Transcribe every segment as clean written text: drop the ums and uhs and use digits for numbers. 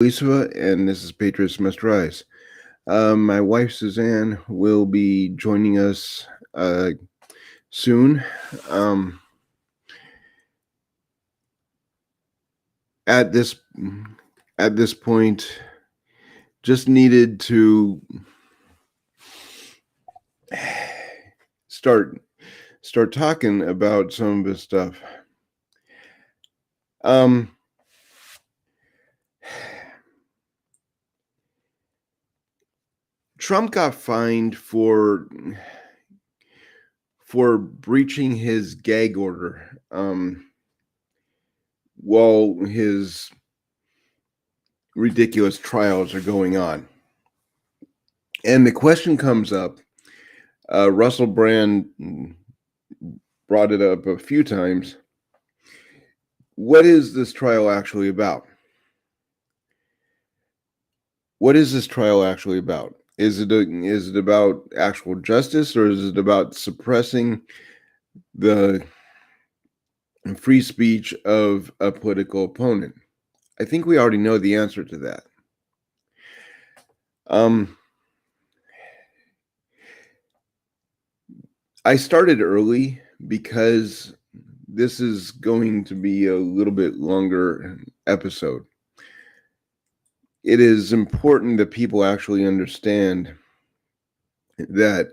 Lisa, and this is Patriots Must Rise. My wife Suzanne will be joining us soon. Um, at this at this point, just needed to start talking about some of this stuff. Um, Trump got fined for breaching his gag order while his ridiculous trials are going on. And the question comes up. Russell Brand brought it up a few times. What is this trial actually about? What is this trial actually about? Is it about actual justice, or is it about suppressing the free speech of a political opponent? I think we already know the answer to that. I started early because this is going to be a little bit longer episode. It is important that people actually understand that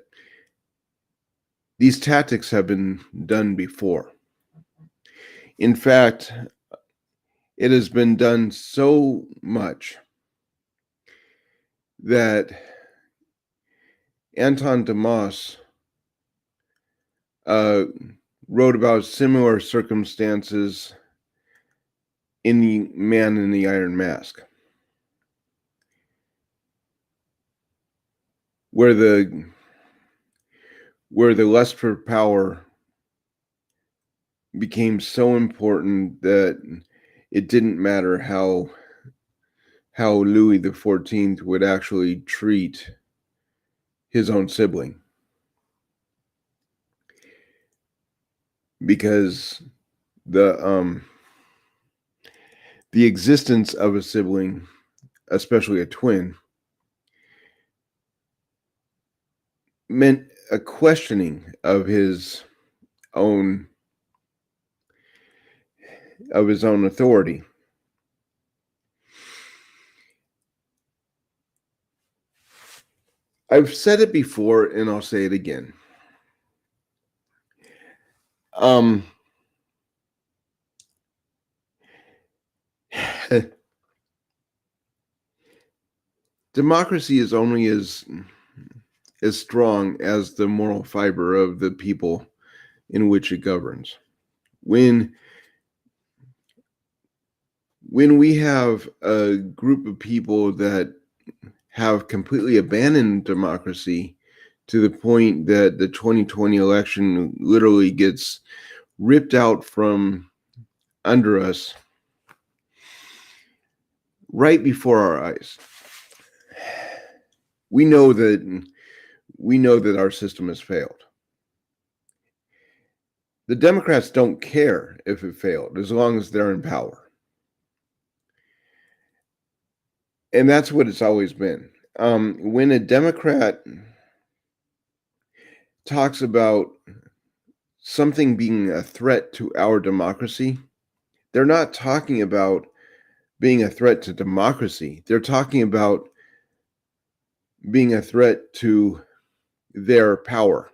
these tactics have been done before. In fact, it has been done so much that Anton Demas wrote about similar circumstances in The Man in the Iron Mask, where the lust for power became so important that it didn't matter how Louis XIV would actually treat his own sibling, because the existence of a sibling, especially a twin, meant a questioning of his own authority. I've said it before and I'll say it again. Democracy is only as strong as the moral fiber of the people in which it governs. When we have a group of people that have completely abandoned democracy to the point that the 2020 election literally gets ripped out from under us right before our eyes, we know that our system has failed. The Democrats don't care if it failed as long as they're in power. And that's what it's always been. When a Democrat talks about something being a threat to our democracy, they're not talking about being a threat to democracy. They're talking about being a threat to their power.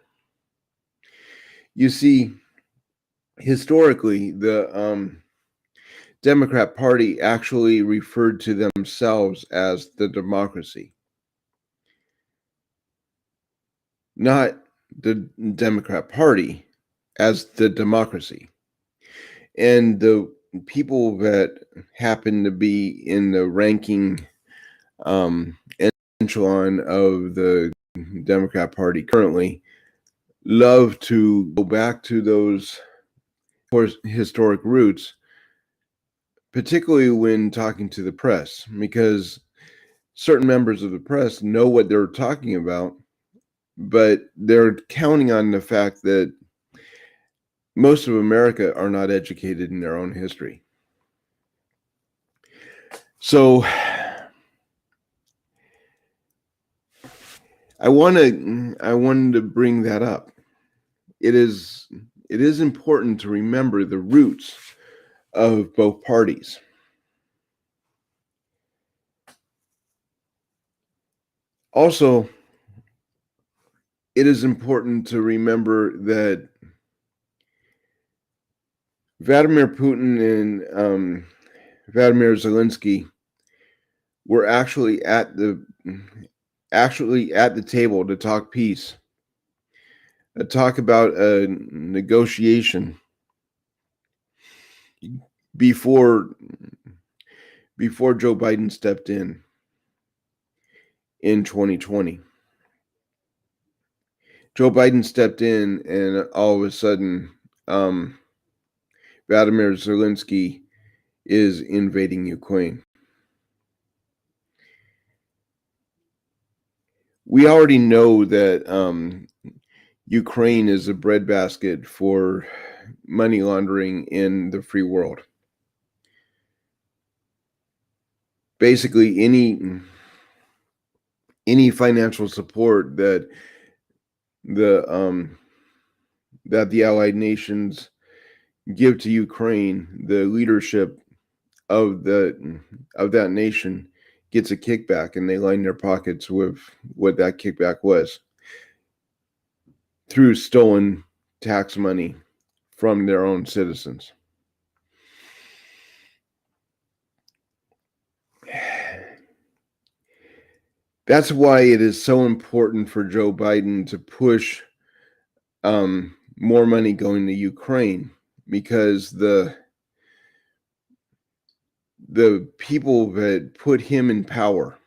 You see, historically, the Democrat Party actually referred to themselves as the democracy, not the Democrat Party as the democracy. And the people that happen to be in the ranking echelon of the Democrat Party currently love to go back to those historic roots, particularly when talking to the press, because certain members of the press know what they're talking about, but they're counting on the fact that most of America are not educated in their own history. So I wanted to bring that up. It is it is important to remember the roots of both parties. Also, it is important to remember that Vladimir Putin and Vladimir Zelensky were actually at the table to talk peace, talk about a negotiation before Joe Biden stepped in 2020. Joe Biden stepped in, and all of a sudden, Vladimir Zelensky is invading Ukraine. We already know that Ukraine is a breadbasket for money laundering in the free world. Basically, any financial support that the Allied nations give to Ukraine, the leadership of that nation gets a kickback, and they line their pockets with what that kickback was through stolen tax money from their own citizens. That's why it is so important for Joe Biden to push more money going to Ukraine, because the people that put him in power,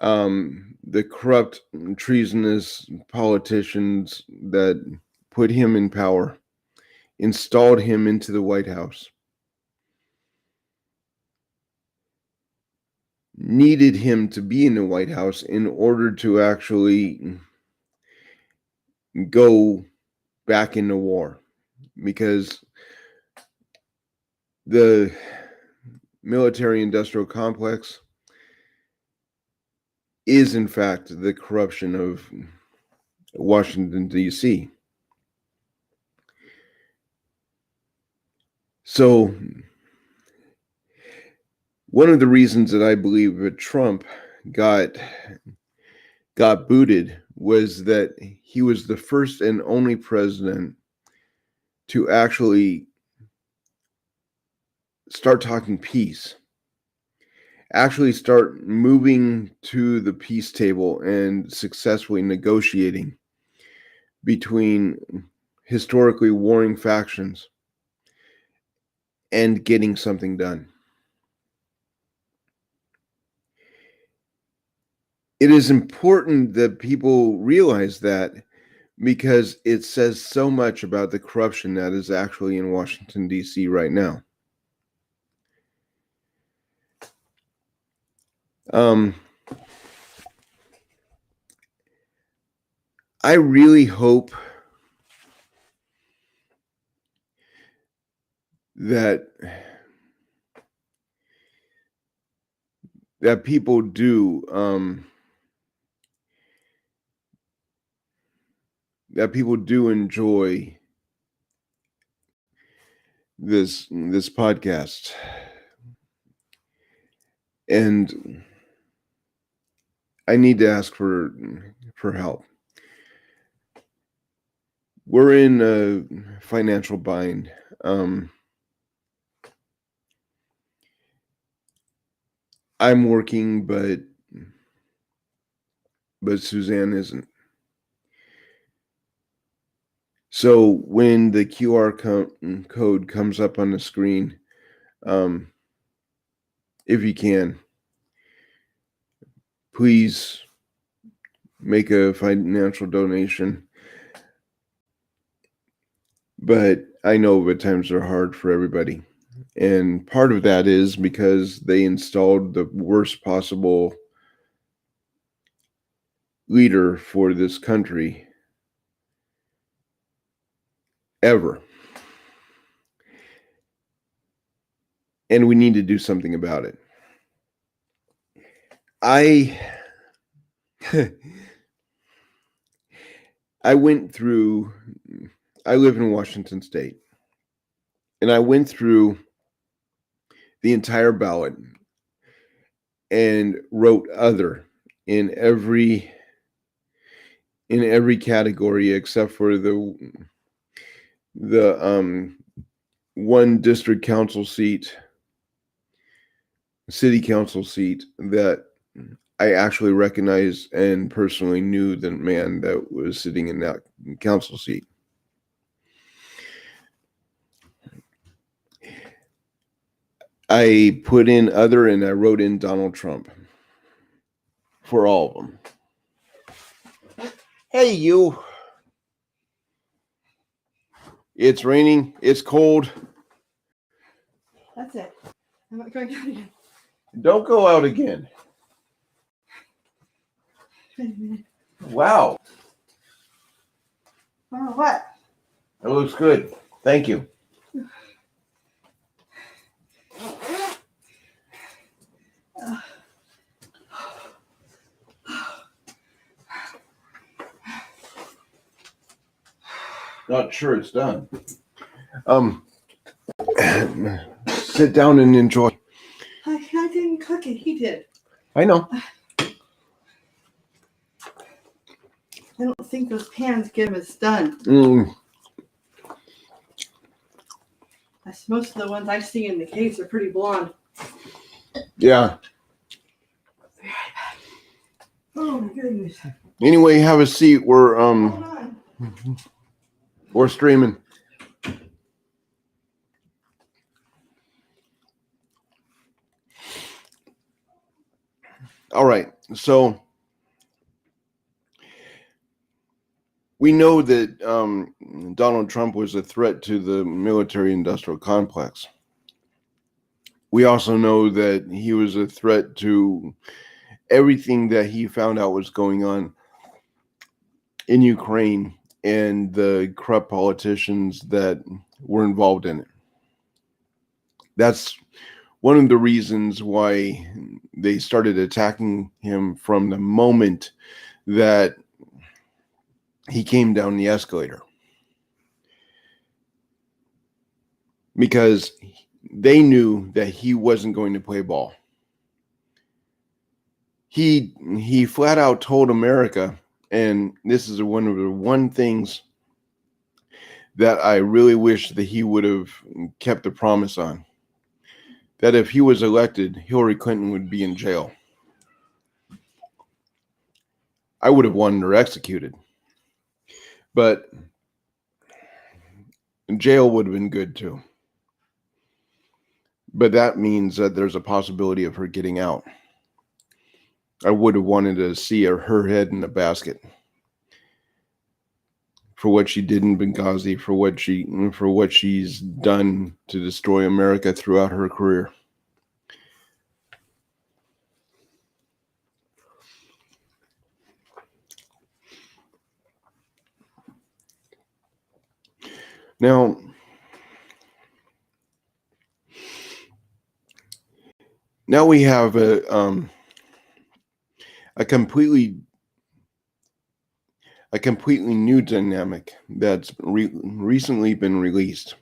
the corrupt, treasonous politicians that put him in power, installed him into the White House, needed him to be in the White House in order to actually go back into war, because the military industrial complex is in fact the corruption of Washington, D.C. So one of the reasons that I believe that Trump got booted was that he was the first and only president to actually start talking peace, actually start moving to the peace table and successfully negotiating between historically warring factions and getting something done. It is important that people realize that, because it says so much about the corruption that is actually in Washington, D.C. right now. I really hope that people do enjoy this podcast, and I need to ask for help. We're in a financial bind. I'm working, but Suzanne isn't. So when the QR code comes up on the screen, if you can, please make a financial donation. But I know that times are hard for everybody. And part of that is because they installed the worst possible leader for this country ever. And we need to do something about it. I I live in Washington State, and I went through the entire ballot and wrote other in every category except for the one district council seat, city council seat that I actually recognized and personally knew the man that was sitting in that council seat. I put in other and I wrote in Donald Trump for all of them. Hey, you. It's raining. It's cold. That's it. I'm not going out again. Don't go out again. Wait a minute. Wow. Oh, what? That looks good. Thank you. Not sure it's done. Sit down and enjoy. I didn't cook it. He did. I know. I don't think those pans get us done. Most of the ones I see in the case are pretty blonde. Yeah. Oh my goodness. Anyway, have a seat. Hold on. We're streaming. All right. So we know that Donald Trump was a threat to the military-industrial complex. We also know that he was a threat to everything that he found out was going on in Ukraine and the corrupt politicians that were involved in it. That's one of the reasons why they started attacking him from the moment that he came down the escalator. Because they knew that he wasn't going to play ball. He flat out told America, and this is one of the things that I really wish that he would have kept the promise on, that if he was elected, Hillary Clinton would be in jail. I would have wanted her executed, but jail would have been good too. But that means that there's a possibility of her getting out. I would have wanted to see her head in a basket for what she did in Benghazi, for what she's done to destroy America throughout her career. Now, we have a completely new dynamic that's recently been released.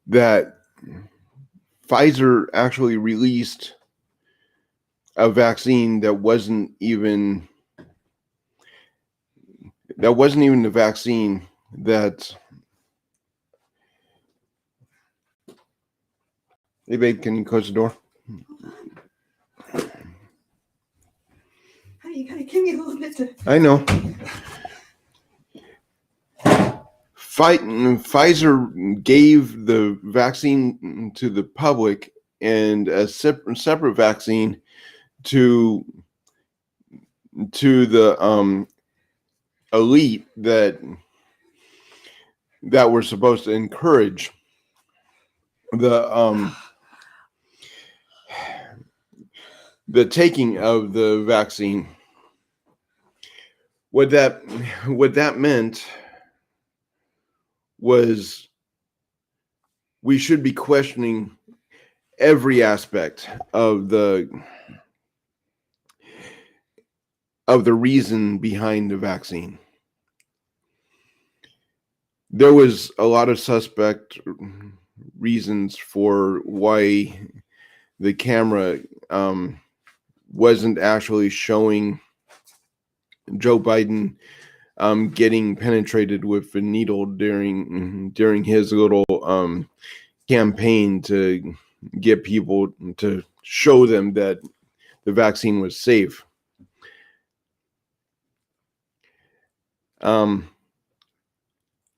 That Pfizer actually released a vaccine that wasn't even the vaccine that. Hey babe, can you close the door? Hey, you gotta give me a little bit to. I know. Pfizer gave the vaccine to the public and a separate vaccine to the elite that were supposed to encourage the taking of the vaccine. What that meant was we should be questioning every aspect of the of the reason behind the vaccine. There was a lot of suspect reasons for why the camera wasn't actually showing Joe Biden getting penetrated with a needle during his little campaign to get people to show them that the vaccine was safe.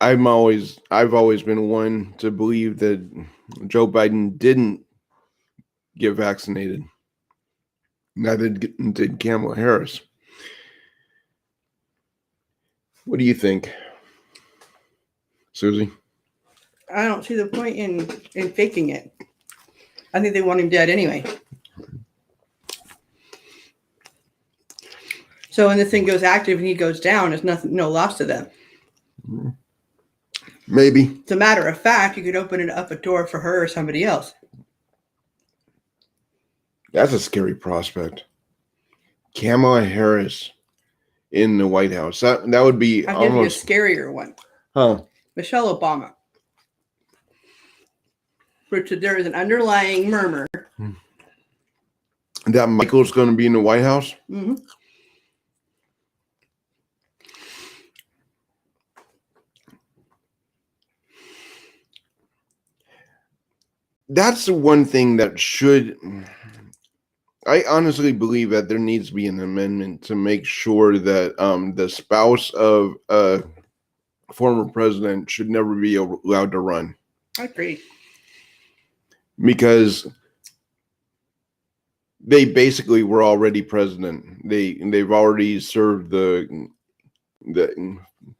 I've always been one to believe that Joe Biden didn't get vaccinated. Neither did Kamala Harris. What do you think, Susie? I don't see the point in faking it. I think they want him dead anyway. So when this thing goes active and he goes down, it's no loss to them. Maybe. As a matter of fact, you could open it up a door for her or somebody else. That's a scary prospect. Kamala Harris in the White House. That would be I'll almost give you a scarier one. Huh. Michelle Obama. Which there is an underlying murmur that Michael's going to be in the White House. Mm-hmm. That's the one thing that should. I honestly believe that there needs to be an amendment to make sure that the spouse of a former president should never be allowed to run. I agree. Because they basically were already president. They've already served the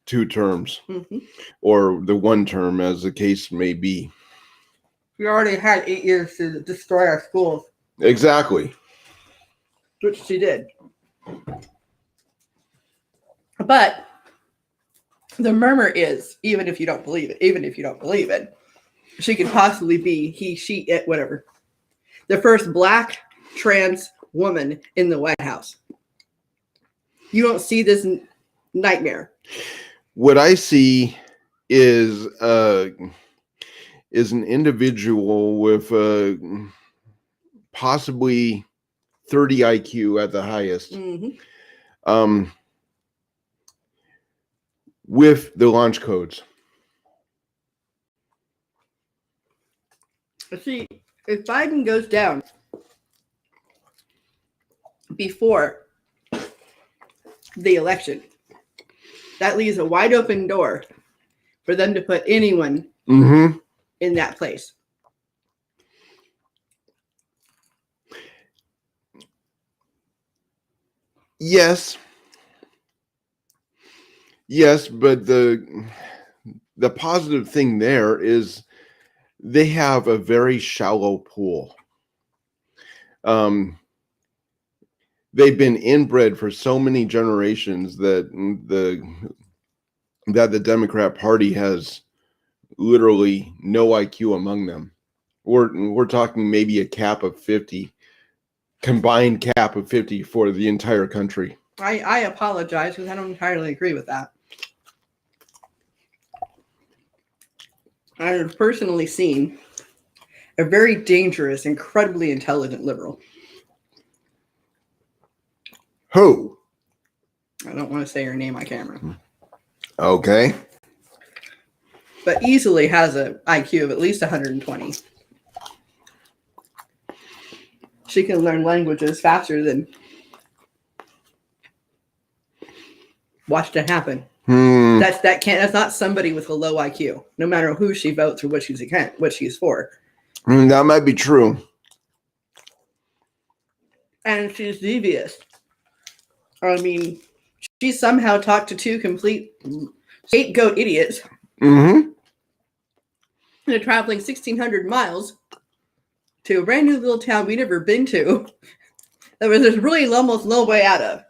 2 terms, Mm-hmm. or the 1 term, as the case may be. We already had 8 years to destroy our schools. Exactly. Which she did. But the murmur is, even if you don't believe it, she could possibly be he, she, it, whatever. The first Black trans woman in the White House. You don't see this nightmare. What I see is an individual with possibly 30 IQ at the highest, Mm-hmm. with the launch codes. See, if Biden goes down before the election, that leaves a wide open door for them to put anyone Mm-hmm. in that place. Yes, but the positive thing there is they have a very shallow pool. They've been inbred for so many generations that the Democrat Party has literally no IQ among them. We're talking maybe a cap of 50, combined cap of 50 for the entire country. I apologize because I don't entirely agree with that. I have personally seen a very dangerous, incredibly intelligent liberal. Who? I don't want to say her name on camera. Okay. But easily has an IQ of at least 120. She can learn languages faster than watched it happen. That's not somebody with a low IQ, no matter who she votes or what she's for. That might be true. And she's devious. I mean, she somehow talked to 2 complete scapegoat idiots. Mm-hmm. They're traveling 1,600 miles to a brand new little town we never been to. That there's really almost no way out of.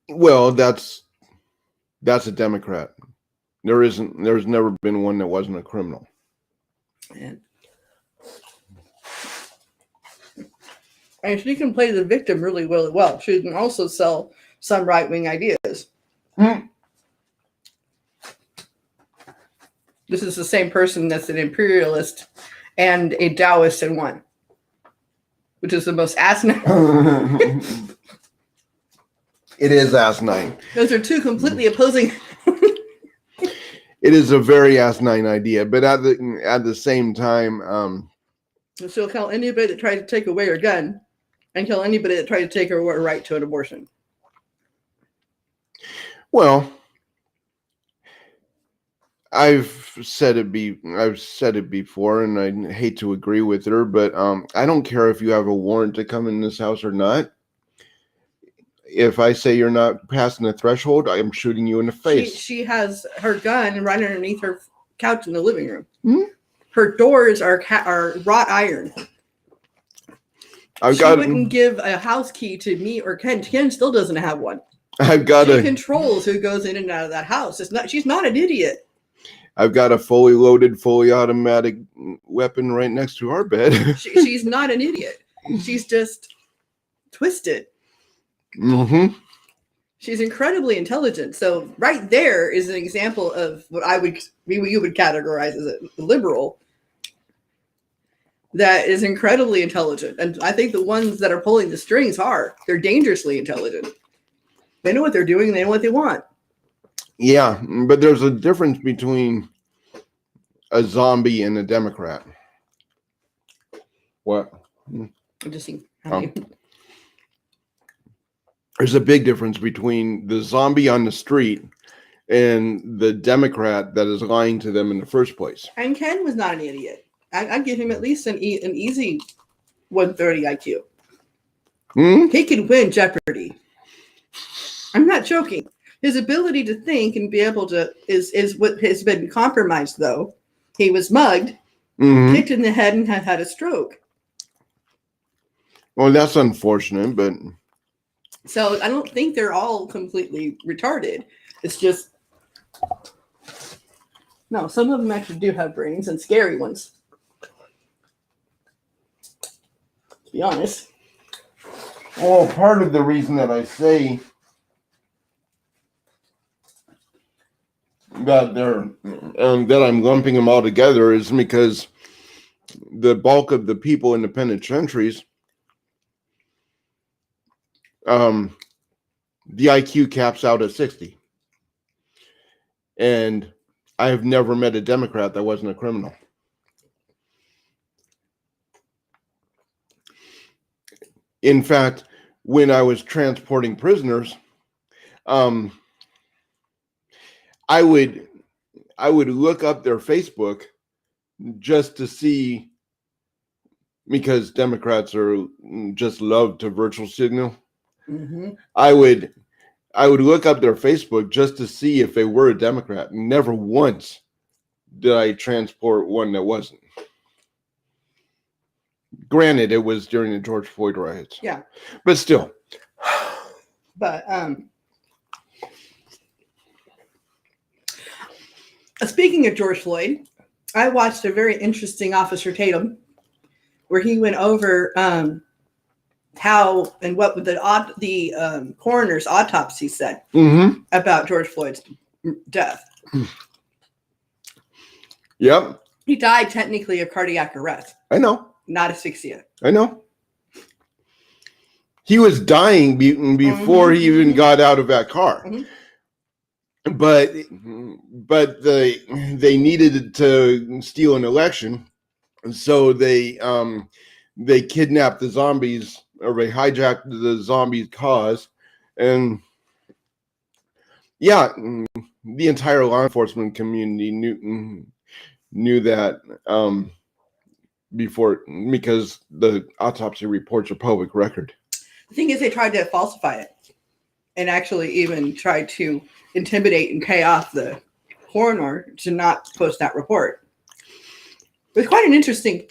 Well, that's a Democrat. There's never been one that wasn't a criminal. And she can play the victim really, really well. She can also sell some right-wing ideas. Mm. This is the same person that's an imperialist and a Taoist in one, which is the most asinine. It is asinine. Those are two completely opposing. It is a very asinine idea, but at the same time, She'll kill anybody that tried to take away her gun, and kill anybody that tried to take her right to an abortion. well, I've said it before, and I hate to agree with her, but I don't care if you have a warrant to come in this house or not. If I say you're not passing the threshold, I am shooting you in the face. She has her gun right underneath her couch in the living room. Hmm? Her doors are wrought iron. She wouldn't give a house key to me or Ken. Ken still doesn't have one. She controls who goes in and out of that house. She's not an idiot. I've got a fully loaded, fully automatic weapon right next to our bed. She's not an idiot. She's just twisted. Mm-hmm. She's incredibly intelligent. So right there is an example of what you would categorize as a liberal that is incredibly intelligent. And I think the ones that are pulling the strings they're dangerously intelligent. They know what they're doing. They know what they want. Yeah, but there's a difference between a zombie and a Democrat. What? I'm just seeing. There's a big difference between the zombie on the street and the Democrat that is lying to them in the first place. And Ken was not an idiot. I'd give him at least an easy 130 IQ. Hmm? He could win Jeopardy. I'm not joking. His ability to think and be able to is what has been compromised, though. He was mugged, kicked in the head, and had a stroke. Well, that's unfortunate, but... So I don't think they're all completely retarded. It's just... No, some of them actually do have brains, and scary ones. To be honest. Well, part of the reason that I say that that I'm lumping them all together is because the bulk of the people in the penitentiaries, the IQ caps out at 60. And I have never met a Democrat that wasn't a criminal. In fact, when I was transporting prisoners, I would look up their Facebook just to see, because Democrats are just love to virtual signal. Mm-hmm. I would look up their Facebook just to see if they were a Democrat. Never once did I transport one that wasn't. Granted, it was during the George Floyd riots. Yeah. But still. But speaking of George Floyd, I watched a very interesting Officer Tatum where he went over how and what the coroner's autopsy said about George Floyd's death. Yep. He died technically of cardiac arrest. I know. Not asphyxia. I know. He was dying before he even got out of that car. Mm-hmm. But they needed to steal an election, so they kidnapped the zombies, or they hijacked the zombies' cause, and yeah, the entire law enforcement community knew that before, because the autopsy reports are public record. The thing is, they tried to falsify it, and actually even tried to intimidate and pay off the coroner to not post that report. It was quite an interesting.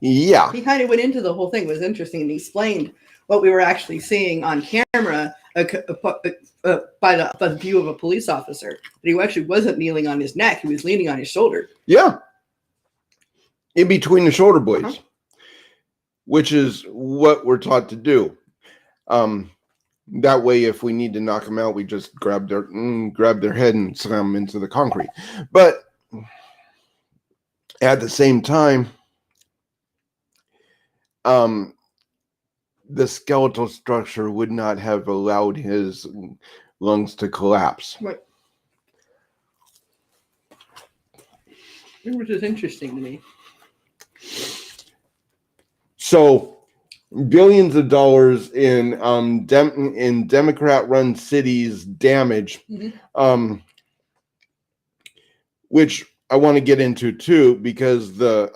Yeah. He kind of went into the whole thing. It was interesting, and he explained what we were actually seeing on camera by the view of a police officer. But he actually wasn't kneeling on his neck; he was leaning on his shoulder. Yeah. in between the shoulder blades, which is what we're taught to do. That way, if we need to knock them out, we just grab their head and slam them into the concrete. But at the same time, the skeletal structure would not have allowed his lungs to collapse. Right. Which is interesting to me. So, billions of dollars in Democrat-run cities damage, which I want to get into too, because the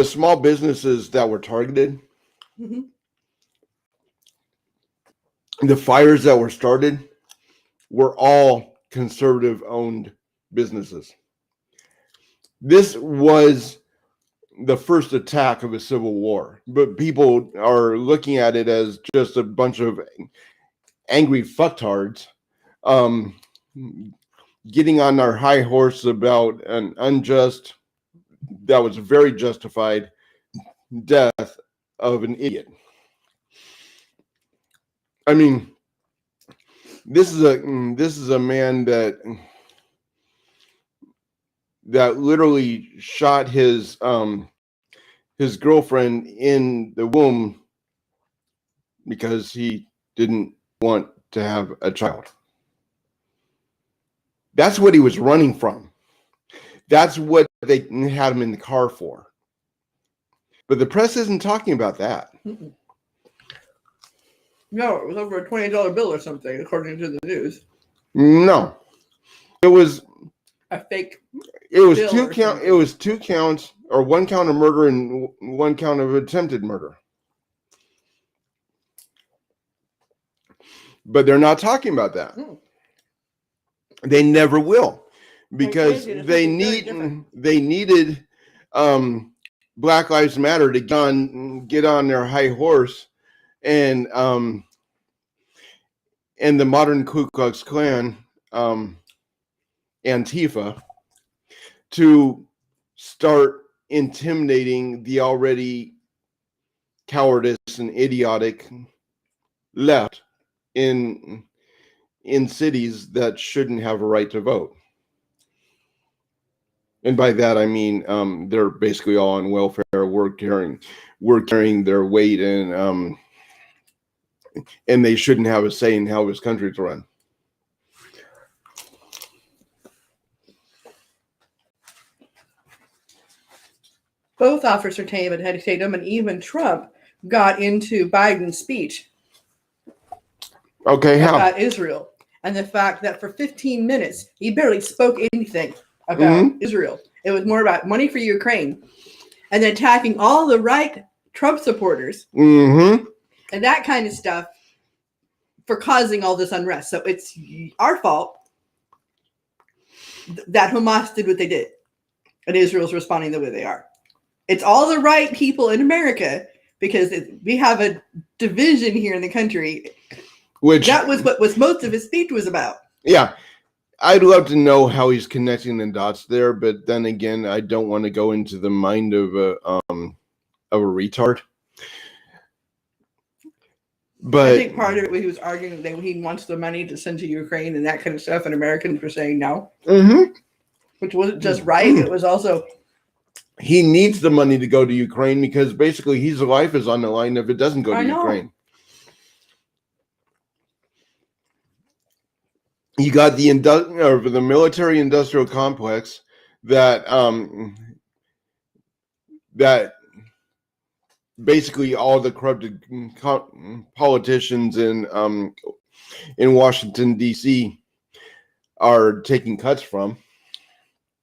small businesses that were targeted, the fires that were started, were all conservative-owned businesses. This was the first attack of a civil war, but people are looking at it as just a bunch of angry fucktards getting on their high horse about an unjust, that was very justified, death of an idiot. I mean, this is a man that literally shot his girlfriend in the womb because he didn't want to have a child. That's what he was running from. That's what they had him in the car for. But the press isn't talking about that. No, it was over a $20 bill or something, according to the news. No, it was a fake. It was two count. It was 2 counts, or 1 count of murder and 1 count of attempted murder. But they're not talking about that. They never will, because they needed Black Lives Matter to get on their high horse, and the modern Ku Klux Klan, Antifa, to start intimidating the already cowardice and idiotic left in cities that shouldn't have a right to vote. And by that I mean they're basically all on welfare, we're carrying their weight, and they shouldn't have a say in how this country's run. Both Officer Tatum and even Trump got into Biden's speech. Okay, how? About Israel, and the fact that for 15 minutes he barely spoke anything about Israel. It was more about money for Ukraine, and then attacking all the right Trump supporters and that kind of stuff for causing all this unrest. So it's our fault that Hamas did what they did, and Israel's responding the way they are. It's all the right people in America, because we have a division here in the country. Which that was what most of his speech was about. Yeah. I'd love to know how he's connecting the dots there, but then again, I don't want to go into the mind of a retard. But I think part of it, he was arguing that he wants the money to send to Ukraine and that kind of stuff, and Americans were saying no. Which wasn't just right. It was also, he needs the money to go to Ukraine, because basically his life is on the line if it doesn't go to Ukraine. You got the military-industrial complex that basically all the corrupted politicians in Washington, D.C. are taking cuts from.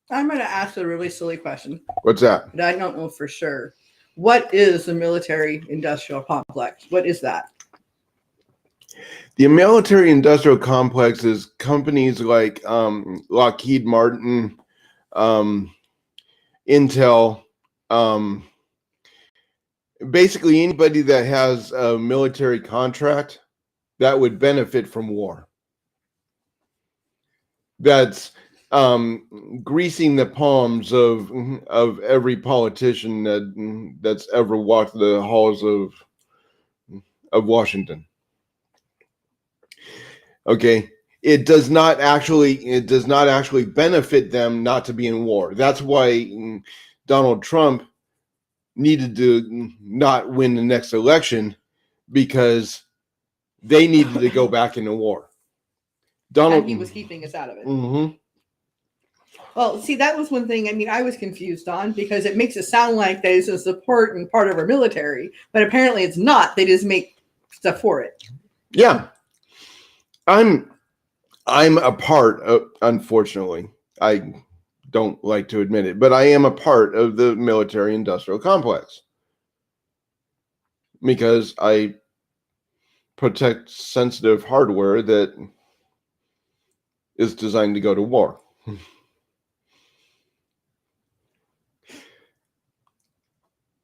I'm going to ask a really silly question. What's that? But I don't know for sure. What is the military-industrial complex? What is that? The military-industrial complex is companies like Lockheed Martin, Intel, basically anybody that has a military contract that would benefit from war. that's greasing the palms of every politician that's ever walked the halls of Washington. Okay, it does not actually benefit them not to be in war. That's why Donald Trump needed to not win the next election, because they needed to go back into war. And he was keeping us out of it. Mm-hmm. Well, see, that was one thing. I mean, I was confused on, because it makes it sound like there's a support and part of our military, but apparently it's not. They just make stuff for it. Yeah, I'm a part of. Unfortunately, I don't like to admit it, but I am a part of the military-industrial complex because I protect sensitive hardware that is designed to go to war.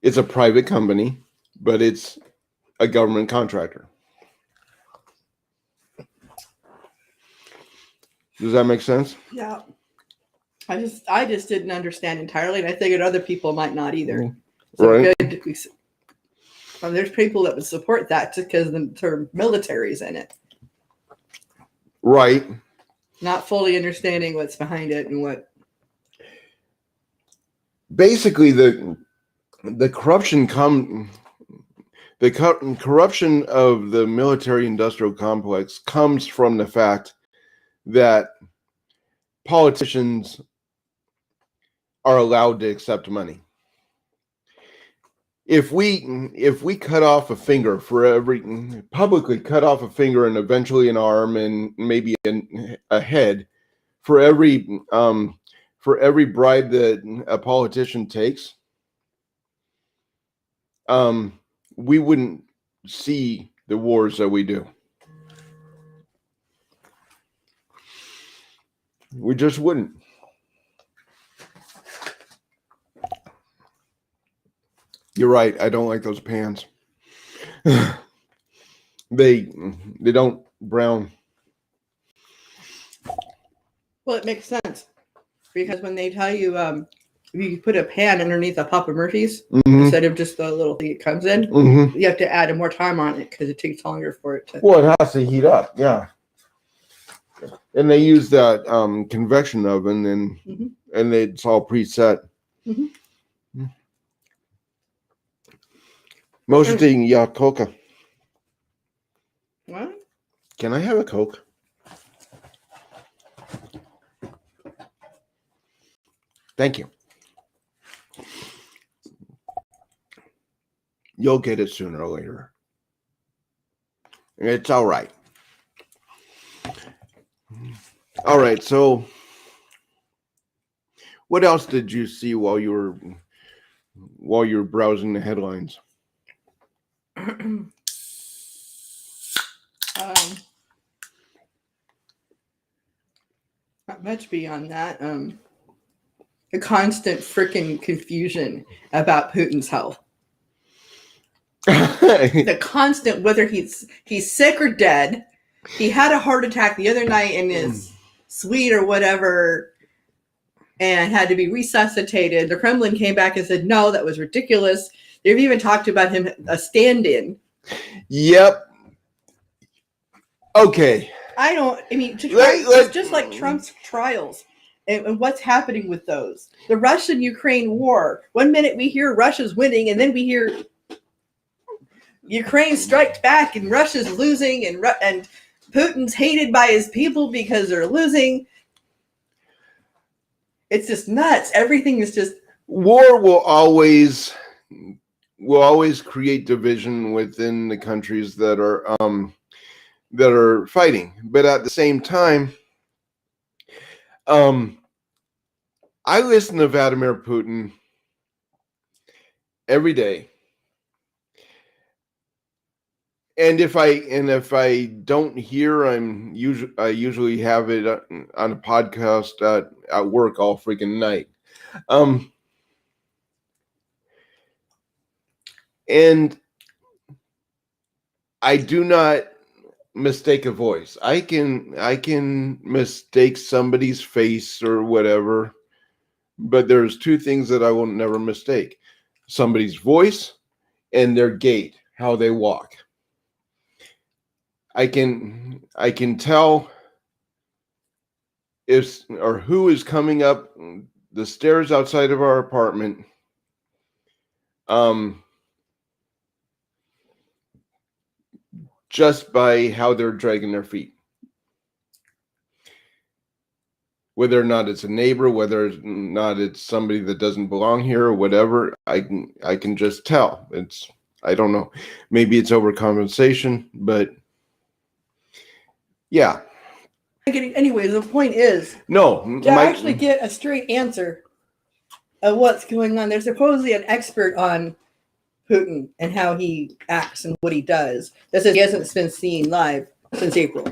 It's a private company, but it's a government contractor. Does that make sense? Yeah. I just didn't understand entirely, and I figured other people might not either. So Right. good. There's people that would support that just because the term military is in it. Right. Not fully understanding what's behind it and what. Basically, the corruption corruption of the military-industrial complex comes from the fact that politicians are allowed to accept money. If we cut off a finger for every publicly cut off a finger and eventually an arm and maybe a head for every bribe that a politician takes, we wouldn't see the wars that we do. We just wouldn't. You're right. I don't like those pans. They don't brown. Well, it makes sense, because when they tell you if you put a pan underneath a Papa Murphy's instead of just the little thing it comes in, you have to add more time on it because it takes longer for it to. Well, it has to heat up, yeah. And they use that convection oven, and it's all preset. Most thing, yeah, Coca. What? Can I have a Coke? Thank you. You'll get it sooner or later. It's all right. All right, so what else did you see while you were browsing the headlines? Not much beyond that. The constant freaking confusion about Putin's health. The constant, whether he's sick or dead. He had a heart attack the other night in his suite or whatever, and had to be resuscitated. The Kremlin came back and said, no, that was ridiculous. They've even talked about him a stand-in. Yep. Okay. It's just like Trump's trials and what's happening with those. The Russian-Ukraine war. 1 minute we hear Russia's winning, and then we hear Ukraine strikes back and Russia's losing, and Putin's hated by his people because they're losing. It's just nuts. Everything is just... War will always create division within the countries that are fighting. But at the same time, I listen to Vladimir Putin every day. And if I don't hear, I usually have it on a podcast at work all freaking night. And I do not mistake a voice. I can mistake somebody's face or whatever, but there's two things that I will never mistake: somebody's voice and their gait, how they walk. I can tell if or who is coming up the stairs outside of our apartment. Um, just by how they're dragging their feet. Whether or not it's a neighbor, whether or not it's somebody that doesn't belong here or whatever, I can just tell. I don't know. Maybe it's overcompensation, but yeah. Anyway, the point is No, to actually get a straight answer of what's going on. There's supposedly an expert on Putin and how he acts and what he does. That says he hasn't been seen live since April.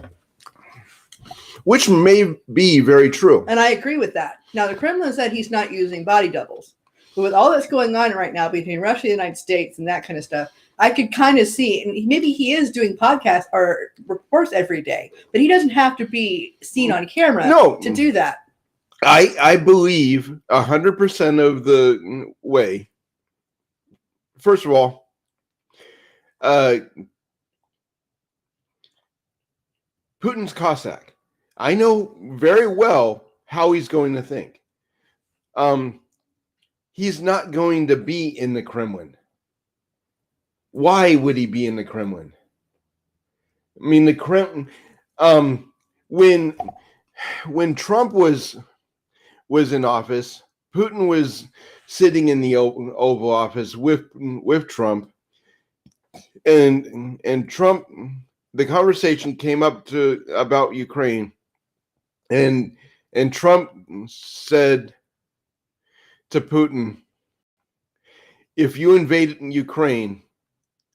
which may be very true. And I agree with that. Now, the Kremlin said he's not using body doubles. But with all that's going on right now between Russia and the United States and that kind of stuff, I could kind of see, and maybe he is doing podcasts or reports every day, but he doesn't have to be seen on camera to do that. I believe 100% of the way. First of all, Putin's Cossack. I know very well how he's going to think. He's not going to be in the Kremlin. Why would he be in the Kremlin? I mean, the Kremlin. When Trump was in office, Putin was sitting in the Oval Office with Trump, and Trump. The conversation came up about Ukraine, and Trump said to Putin, "If you invade Ukraine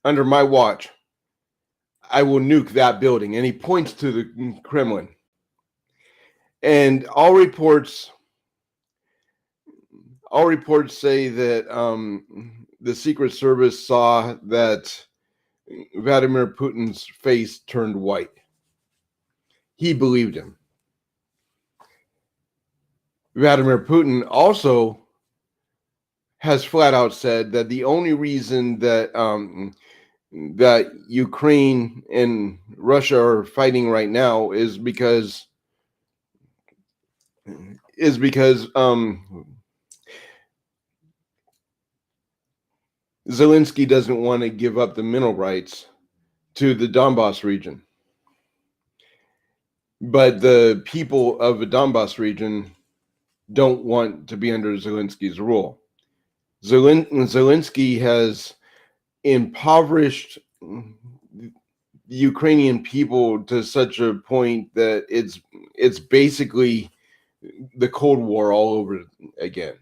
under my watch, I will nuke that building." And he points to the Kremlin. And all reports say that the Secret Service saw that Vladimir Putin's face turned white. He believed him. Vladimir Putin also has flat out said that the only reason that that Ukraine and Russia are fighting right now is because Zelensky doesn't want to give up the mineral rights to the Donbass region. But the people of the Donbass region don't want to be under Zelensky's rule. Zelensky has impoverished the Ukrainian people to such a point that it's basically the Cold War all over again.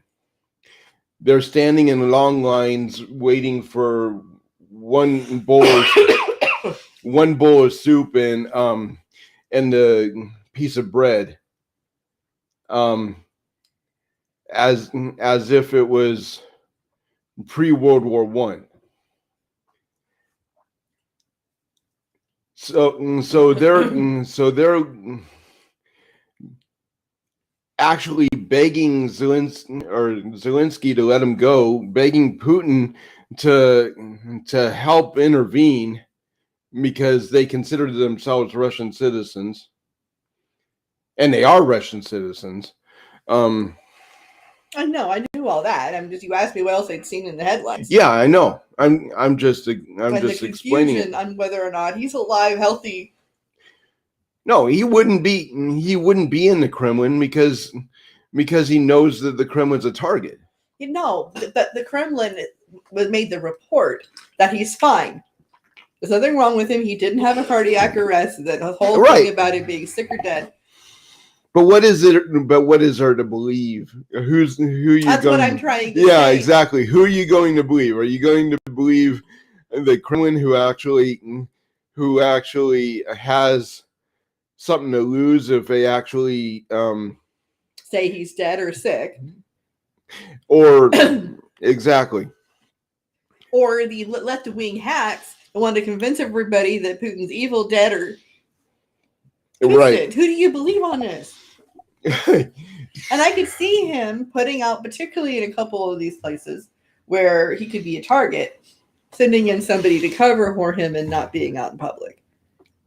They're standing in long lines waiting for one bowl of soup and a piece of bread, as if it was pre-World War I. So they're actually begging Zelensky to let him go, begging Putin to help intervene because they consider themselves Russian citizens, and they are Russian citizens. I know, I knew all that. You asked me what else I'd seen in the headlines. Yeah, I know. I'm just explaining it. On whether or not he's alive, healthy. No, he wouldn't be in the Kremlin because he knows that the Kremlin's a target. The Kremlin made the report that he's fine. There's nothing wrong with him. He didn't have a cardiac arrest. That whole thing about him being sick or dead. But what is there to believe? That's what I'm trying to say. Yeah, exactly. Who are you going to believe? Are you going to believe the Kremlin who actually has something to lose if they actually say he's dead or sick? Or exactly. Or the left-wing hacks that want to convince everybody that Putin's evil, dead, or Right. Who do you believe on this? And I could see him putting out, particularly in a couple of these places where he could be a target, sending in somebody to cover for him and not being out in public.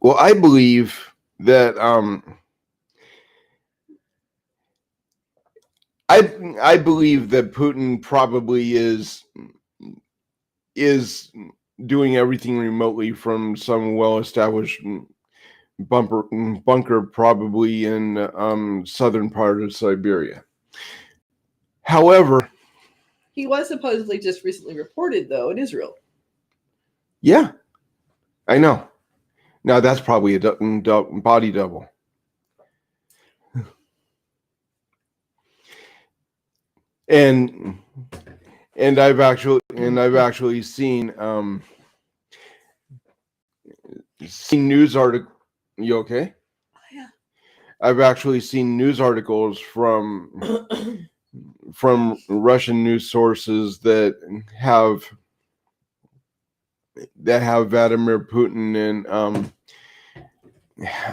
Well, I believe that I believe that Putin probably is doing everything remotely from some well-established bunker, probably in southern part of Siberia. However, He was supposedly just recently reported, though, in Israel. yeah, I know. Now that's probably a body double. And I've actually seen news article. You okay? Yeah. I've actually seen news articles from Russian news sources that have Vladimir Putin and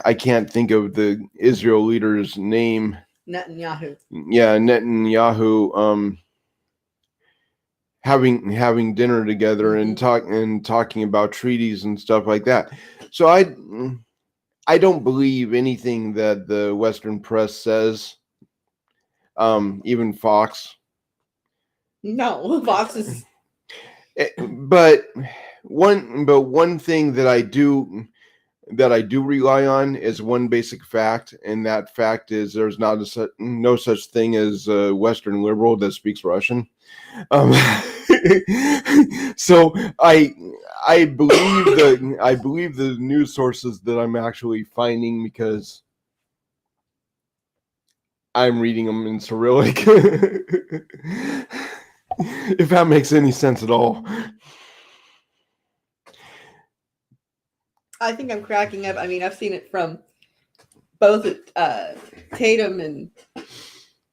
I can't think of the Israel leader's name. Netanyahu. Yeah, Netanyahu. Having dinner together and talking about treaties and stuff like that. So I don't believe anything that the Western press says. Even Fox. No, Fox is. But one thing that I do rely on is one basic fact, and that fact is there's no such thing as a Western liberal that speaks Russian. So I believe the news sources that I'm actually finding because I'm reading them in Cyrillic. If that makes any sense at all. I think I'm cracking up. I mean, I've seen it from both Tatum and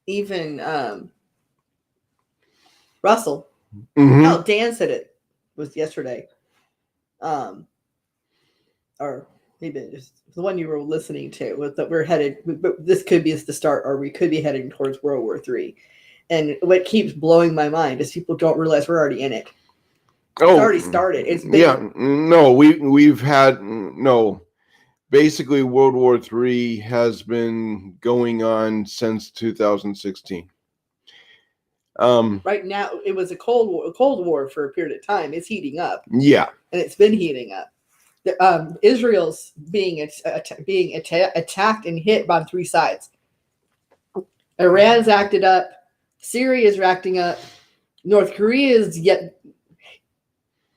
even Russell. Mm-hmm. Hell, Dan said it was yesterday. Or maybe just the one you were listening to, with that we're headed, this could be the start, or we could be heading towards World War III. And what keeps blowing my mind is people don't realize we're already in it. It's already started. It's been. Yeah, no, we've had no. Basically, World War III has been going on since 2016. Right now, it was a Cold War for a period of time. It's heating up. Yeah, and it's been heating up. Israel's being attacked and hit on three sides. Iran's acted up. Syria's acting up. North Korea's yet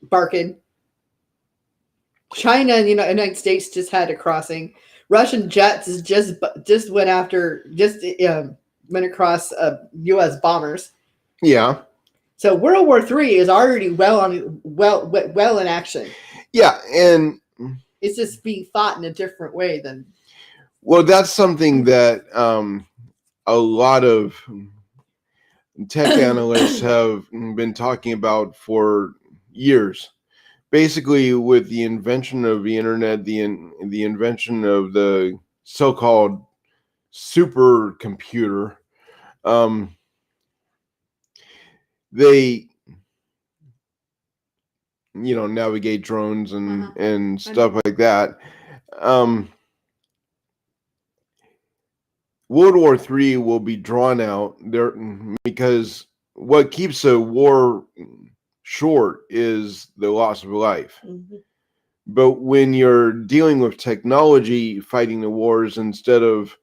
barking. China and the United States just had a crossing. Russian jets just went across U.S. bombers. Yeah. So World War III is already well in action. Yeah, and it's just being fought in a different way than. Well, that's something that a lot of tech analysts have been talking about for years. Basically, with the invention of the internet, the invention of the so-called supercomputer, they navigate drones and stuff like that. World War III will be drawn out there because what keeps a war short is the loss of life. Mm-hmm. But when you're dealing with technology fighting the wars instead of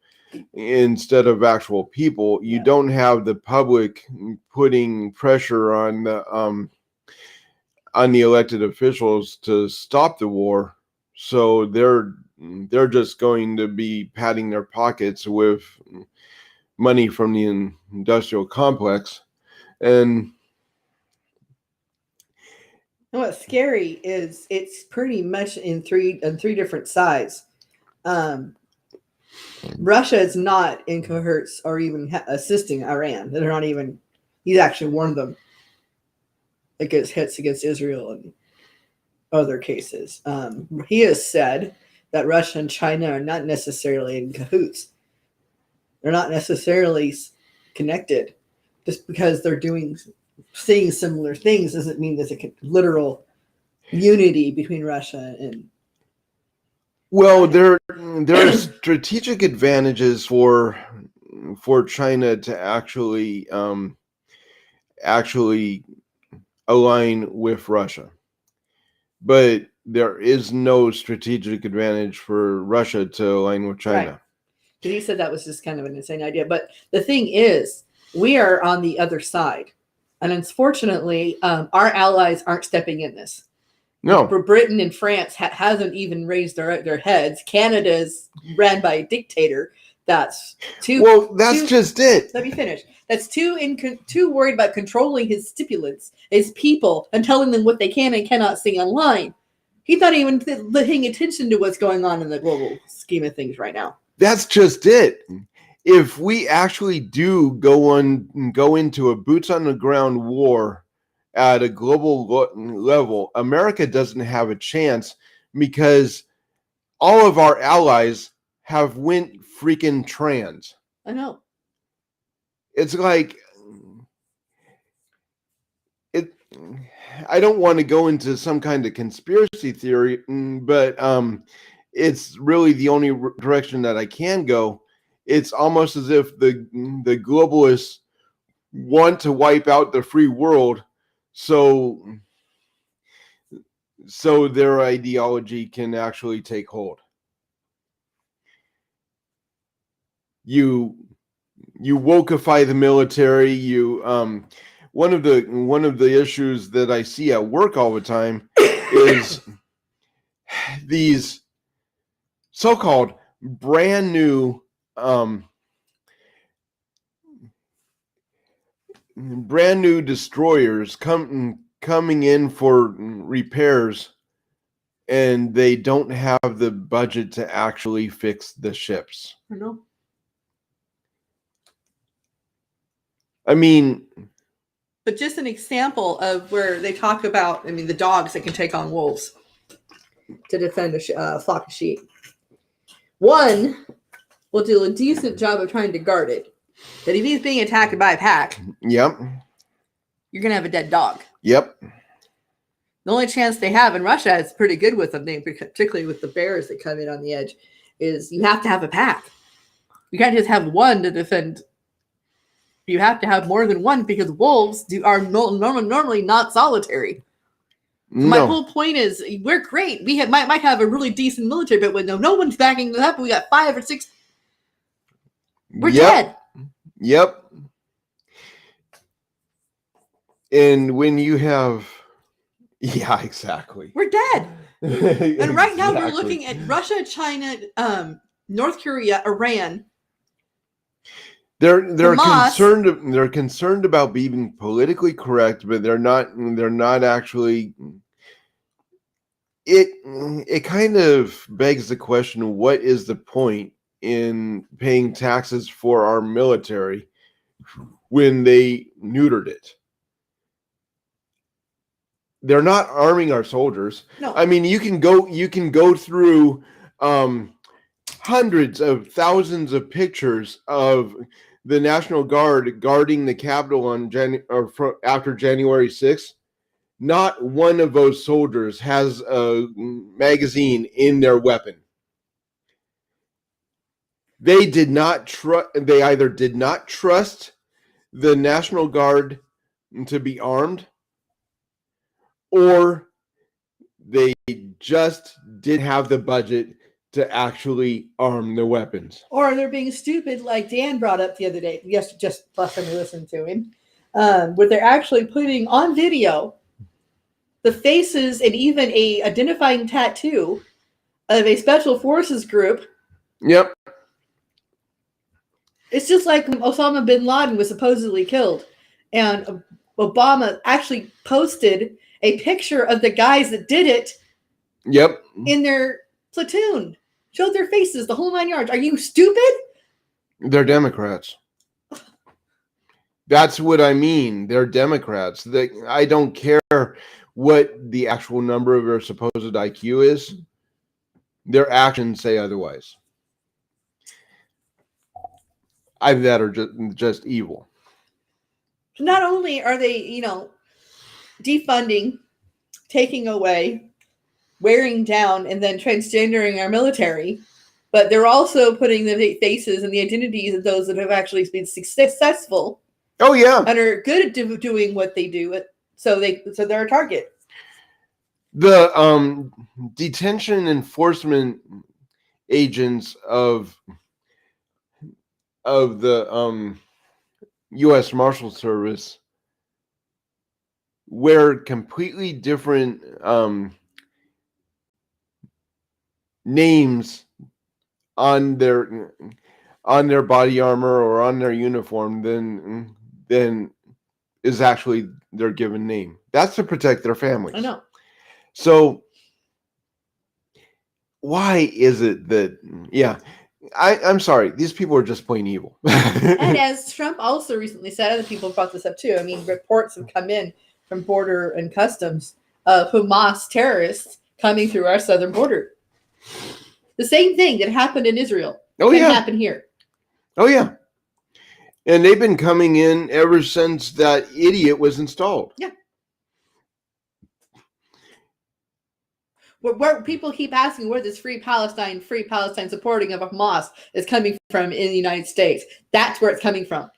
actual people, you don't have the public putting pressure on the elected officials to stop the war. So they're just going to be padding their pockets with money from the industrial complex. And what's scary is it's pretty much in three different sides. Russia is not in cohorts or even assisting Iran. They're not even. He's actually warned them against hits against Israel and other cases. He has said that Russia and China are not necessarily in cahoots. They're not necessarily connected. Just because they're seeing similar things doesn't mean there's a literal unity between Russia and. Well, there are strategic advantages for China to actually align with Russia, but there is no strategic advantage for Russia to align with China. Right. He said that was just kind of an insane idea. But the thing is, we are on the other side. And unfortunately, our allies aren't stepping in this. No. Britain and France hasn't even raised their heads. Canada's ran by a dictator that's just it. Let me finish. That's too worried about controlling his stipulates, his people, and telling them what they can and cannot see online. He's not even paying attention to what's going on in the global scheme of things right now. That's just it. If we actually do go into a boots on the ground war at a global level, America doesn't have a chance because all of our allies have went freaking trans. I know. It's like I don't want to go into some kind of conspiracy theory, but it's really the only direction that I can go. It's almost as if the globalists want to wipe out the free world so their ideology can actually take hold. You wokeify the military. One of the issues that I see at work all the time is these so-called brand new destroyers coming in for repairs, and they don't have the budget to actually fix the ships. I know. I mean, but just an example of where they talk about, the dogs that can take on wolves to defend a flock of sheep. One will do a decent job of trying to guard it. But if he's being attacked by a pack, yep, you're going to have a dead dog. Yep. The only chance they have, and Russia is pretty good with them, particularly with the bears that come in on the edge, is you have to have a pack. You can't just have one to defend. You have to have more than one because wolves are normally not solitary. No. My whole point is we're great. We might have a really decent military, but when no one's backing them up, we got 5 or 6. We're dead. Yep. And when you have, yeah, exactly. We're dead. And right now we're looking at Russia, China, North Korea, Iran. They're concerned. They're concerned about being politically correct, but they're not actually. It kind of begs the question: what is the point in paying taxes for our military when they neutered it? They're not arming our soldiers. No. I mean, you can go through hundreds of thousands of pictures of the National Guard guarding the Capitol on after January 6th. Not one of those soldiers has a magazine in their weapon. They did not trust. They either did not trust the National Guard to be armed, or they just didn't have the budget to actually arm the weapons. Or they're being stupid, like Dan brought up the other day. Yes, just last time we listened to him, where they're actually putting on video the faces and even a identifying tattoo of a special forces group. Yep. It's just like Osama bin Laden was supposedly killed, and Obama actually posted a picture of the guys that did it. Yep. In their platoon. Showed their faces, the whole 9 yards. Are you stupid? They're Democrats. That's what I mean. They're Democrats. I don't care what the actual number of their supposed IQ is. Their actions say otherwise. Either that or just evil. Not only are they, defunding, taking away, wearing down, and then transgendering our military, but they're also putting the faces and the identities of those that have actually been successful. Oh yeah, and are good at doing what they do. So they're a target. The detention enforcement agents of the U.S. Marshal Service wear completely different names on their body armor or on their uniform than is actually their given name. That's to protect their families. I know. So why is it that, yeah, I'm sorry, these people are just plain evil. And as Trump also recently said, other people brought this up too. I mean, reports have come in from Border and Customs of Hamas terrorists coming through our southern border. The same thing that happened in Israel can happen here. Oh, yeah. And they've been coming in ever since that idiot was installed. Yeah. Where people keep asking where this free Palestine supporting of Hamas is coming from in the United States. That's where it's coming from.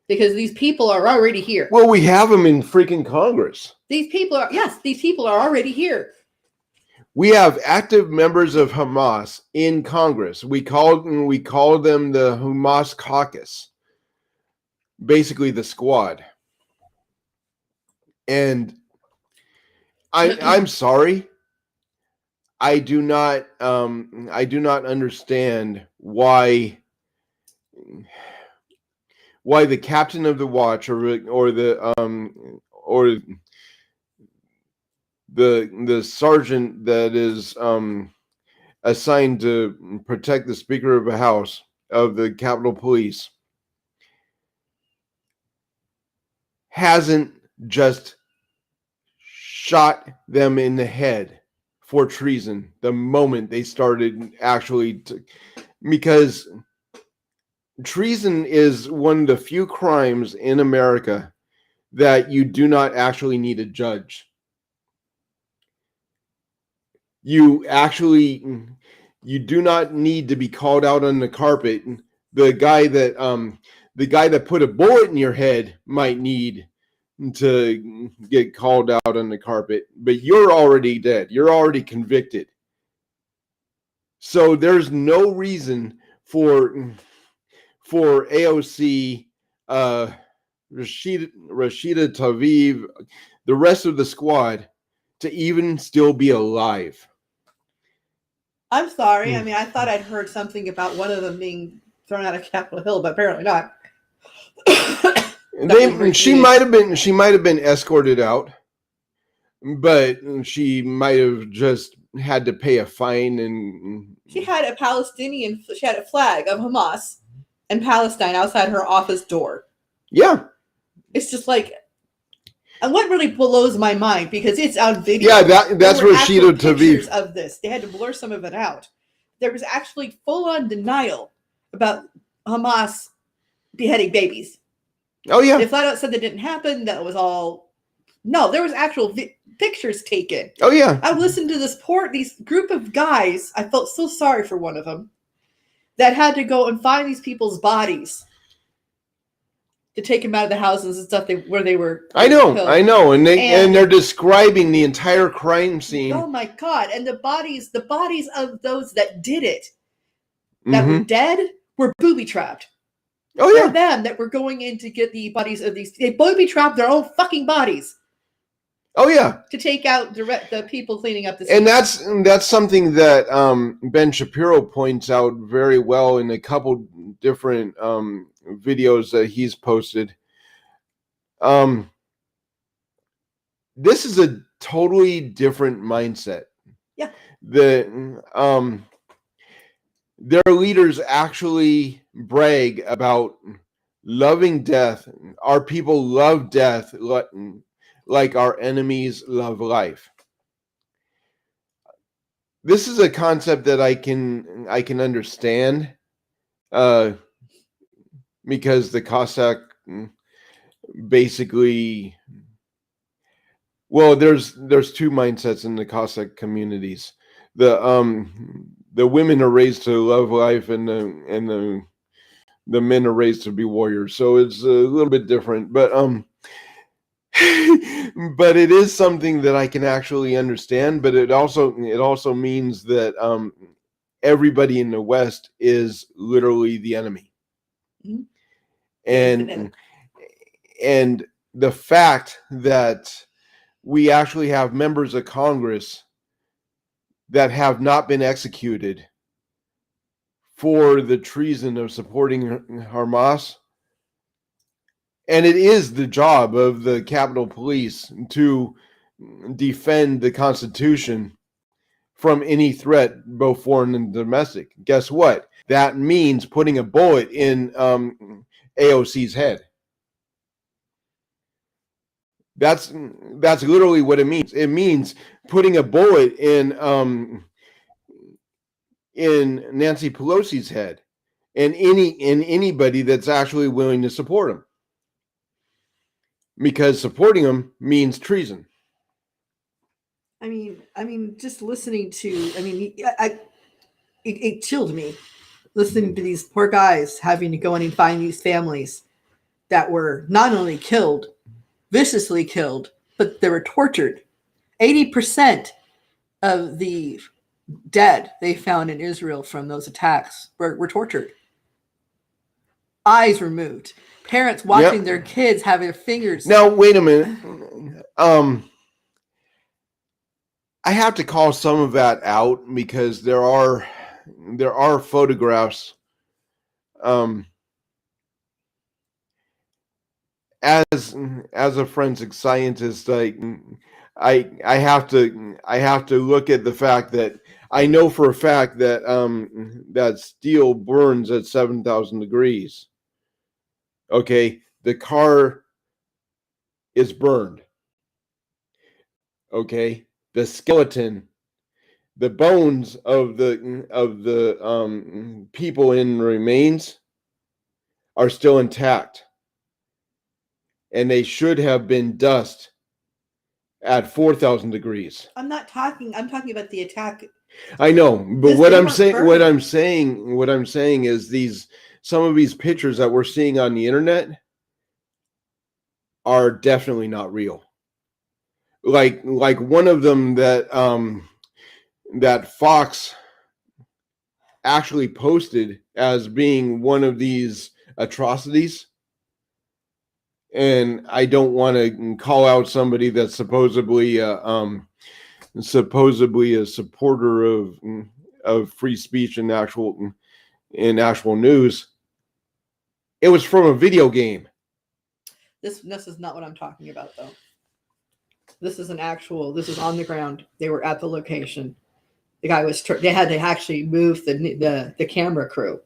Because these people are already here. Well, we have them in freaking Congress. These people are already here. We have active members of Hamas in Congress. We call them the Hamas caucus. Basically the squad. And I'm sorry. I do not understand why the captain of the watch or the sergeant that is assigned to protect the Speaker of the House of the Capitol Police hasn't just shot them in the head for treason the moment they started because treason is one of the few crimes in America that you do not actually need a judge. You do not need to be called out on the carpet. The guy that put a bullet in your head might need to get called out on the carpet, but you're already dead. You're already convicted. So there's no reason for AOC, Rashida Tlaib, the rest of the squad to even still be alive. I'm sorry. I mean, I thought I'd heard something about one of them being thrown out of Capitol Hill, but apparently not. She might have been escorted out, but she might have just had to pay a fine. And she had a flag of Hamas and Palestine outside her office door. Yeah. It's just like, and what really blows my mind, because it's on video. Yeah, that's Rashida Tlaib. Pictures of this. They had to blur some of it out. There was actually full-on denial about Hamas beheading babies. Oh, yeah. They flat out said that didn't happen. That was all. No, there was actual pictures taken. Oh, yeah. I listened to these group of guys. I felt so sorry for one of them that had to go and find these people's bodies to take them out of the houses and stuff where they were. I know. And they're describing the entire crime scene. Oh my God. And the bodies of those that did it, that were dead, were booby trapped. Oh, yeah. For them that were going in to get the bodies of these, they booby trapped their own fucking bodies. Oh, yeah. To take out the people cleaning up the scene. And that's something that Ben Shapiro points out very well in a couple different videos that he's posted. This is a totally different mindset. Yeah. Their leaders actually brag about loving death. Our people love death like our enemies love life. this is a concept that I can understand, uh, because the Cossack basically, well, there's two mindsets in the Cossack communities. The women are raised to love life, and the men are raised to be warriors. So it's a little bit different, but but it is something that I can actually understand. But it also means that everybody in the West is literally the enemy, Mhm. and and the fact that we actually have members of Congress that have not been executed for the treason of supporting Hamas. And it is the job of the Capitol Police to defend the Constitution from any threat, both foreign and domestic. Guess what? That means putting a bullet in AOC's head. That's literally what it means. It means putting a bullet in Nancy Pelosi's head, and anybody that's actually willing to support him, because supporting him means treason. I mean, just listening to, it chilled me listening to these poor guys having to go in and find these families that were not only killed, viciously killed, but they were tortured. 80% of the dead they found in Israel from those attacks were tortured. Eyes removed. Parents watching their kids have their fingers. Now, wait a minute. I have to call some of that out because there are photographs. As a forensic scientist, I have to look at the fact that I know for a fact that that steel burns at 7,000 degrees. Okay, the car is burned. Okay, the skeleton, the bones of the people in remains are still intact, and they should have been dust at 4,000 degrees. I'm talking about the attack. I know, but what I'm saying is some of these pictures that we're seeing on the internet are definitely not real. Like one of them that that Fox actually posted as being one of these atrocities. And I don't want to call out somebody that's supposedly a supporter of free speech and actual news. It was from a video game. This is not what I'm talking about, though. This is this is on the ground. They were at the location. The guy they had to actually move the camera crew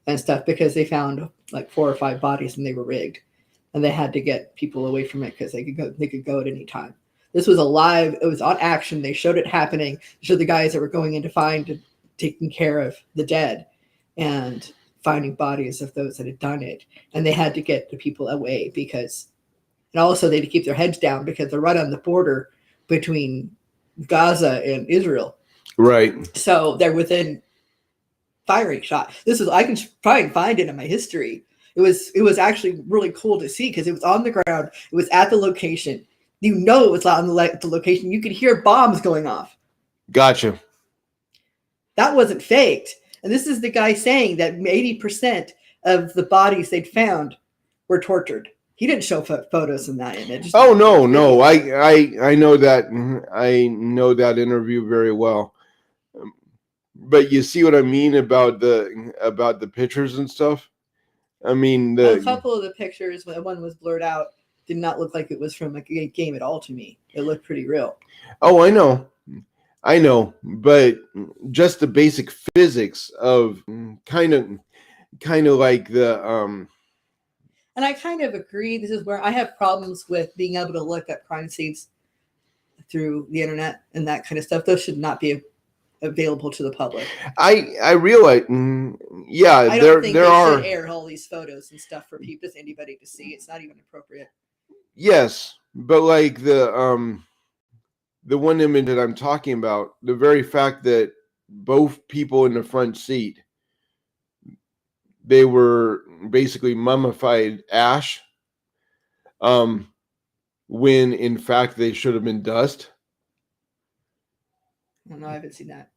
and stuff because they found like 4 or 5 bodies and they were rigged. And they had to get people away from it because they could go at any time. This was alive. It was on action. They showed it happening. They showed the guys that were going in to taking care of the dead and finding bodies of those that had done it. And they had to get the people away and also they had to keep their heads down because they're right on the border between Gaza and Israel. Right. So they're within firing shot. I can try and find it in my history. It was actually really cool to see because it was on the ground. It was at the location. It was on the location. You could hear bombs going off. Gotcha. That wasn't faked. And this is the guy saying that 80% of the bodies they'd found were tortured. He didn't show photos in that image. Oh no! I know that. I know that interview very well. But you see what I mean about the pictures and stuff. I mean, a couple of the pictures, one was blurred out, did not look like it was from a game at all to me. It looked pretty real. Oh, I know, but just the basic physics of kind of like the And I kind of agree. This is where I have problems with being able to look at crime scenes through the internet and that kind of stuff. Those should not be available to the public. I realize, yeah, I don't think there they are, should air all these photos and stuff for people, just anybody to see. It's not even appropriate. yes, but like the one image that I'm talking about, the very fact that both people in the front seat, they were basically mummified ash, when in fact they should have been dust. I don't know. I haven't seen that.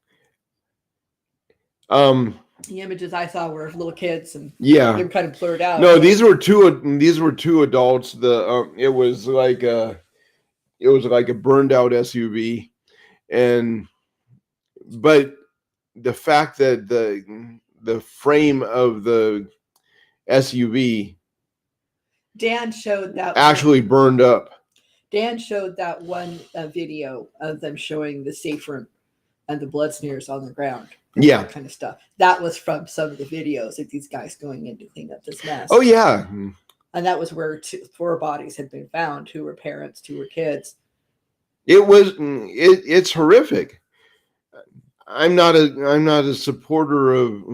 Um, The images I saw were of little kids, and yeah, they were kind of blurred out. no, but these were two adults. It was like a burned out SUV, and but the fact that the frame of the SUV Dan showed that actually burned up. Dan showed that one video of them showing the safe room and the blood smears on the ground. Yeah, That kind of stuff. That was from some of the videos of these guys going in to clean up this mess. oh yeah, And that was where 4 bodies had been found. 2 were parents, 2 were kids. it's horrific. I'm not a supporter of.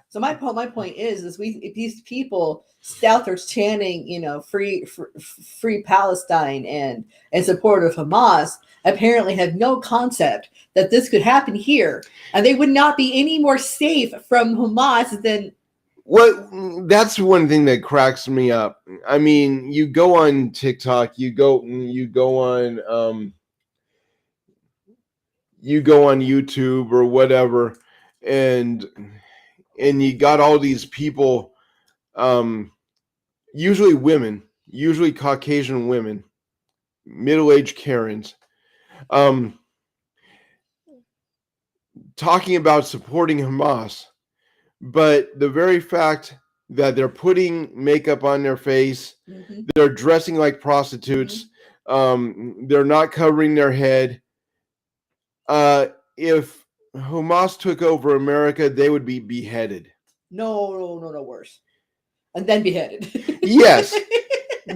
So my point is these people out there chanting, free Palestine and in support of Hamas, apparently had no concept that this could happen here, and they would not be any more safe from Hamas than. That's one thing that cracks me up. I mean, you go on TikTok, you go on YouTube or whatever, and you got all these people, usually women, usually Caucasian women, middle-aged Karens, talking about supporting Hamas, but the very fact that they're putting makeup on their face, they're dressing like prostitutes, they're not covering their head. If Hamas took over America, they would be beheaded. No, worse. And then beheaded. Yes.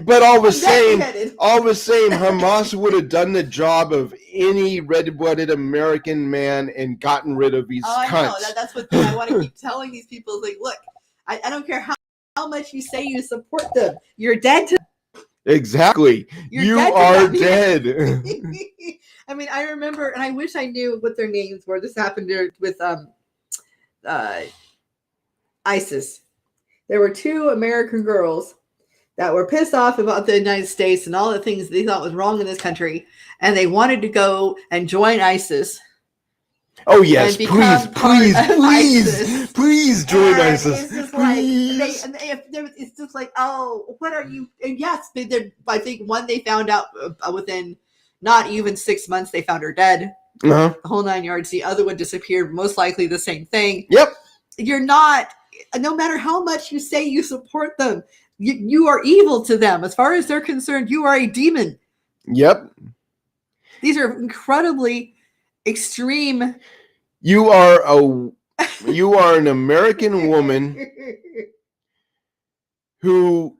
But all the same, Hamas would have done the job of any red-blooded American man and gotten rid of these cunts. I know. That's what I want to keep telling these people. Like, look, I don't care how much you say you support them. You're dead to them. Exactly. You are dead. I mean, I remember, and I wish I knew what their names were. This happened with ISIS. There were 2 American girls that were pissed off about the United States and all the things they thought was wrong in this country, and they wanted to go and join ISIS. Oh yes, please join ISIS. It's just it's just like, oh, what are you? And yes, I think one they found out within not even 6 months they found her dead. The whole 9 yards. The other one disappeared. Most likely the same thing. Yep. You're not. No matter how much you say you support them, you are evil to them. As far as they're concerned, you are a demon. Yep. These are incredibly extreme. You are an American woman who.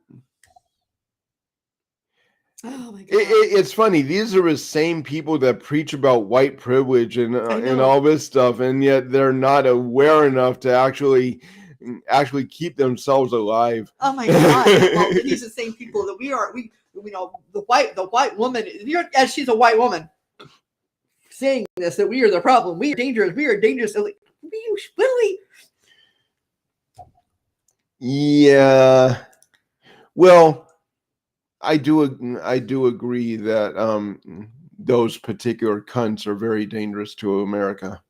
Oh my God. It's funny. These are the same people that preach about white privilege and all this stuff, and yet they're not aware enough to actually keep themselves alive. Oh my God! Well, these are the same people that we know the white woman. As she's a white woman, saying this, that we are the problem. We are dangerous. Like, really? Yeah. Well, I do agree that those particular cunts are very dangerous to America.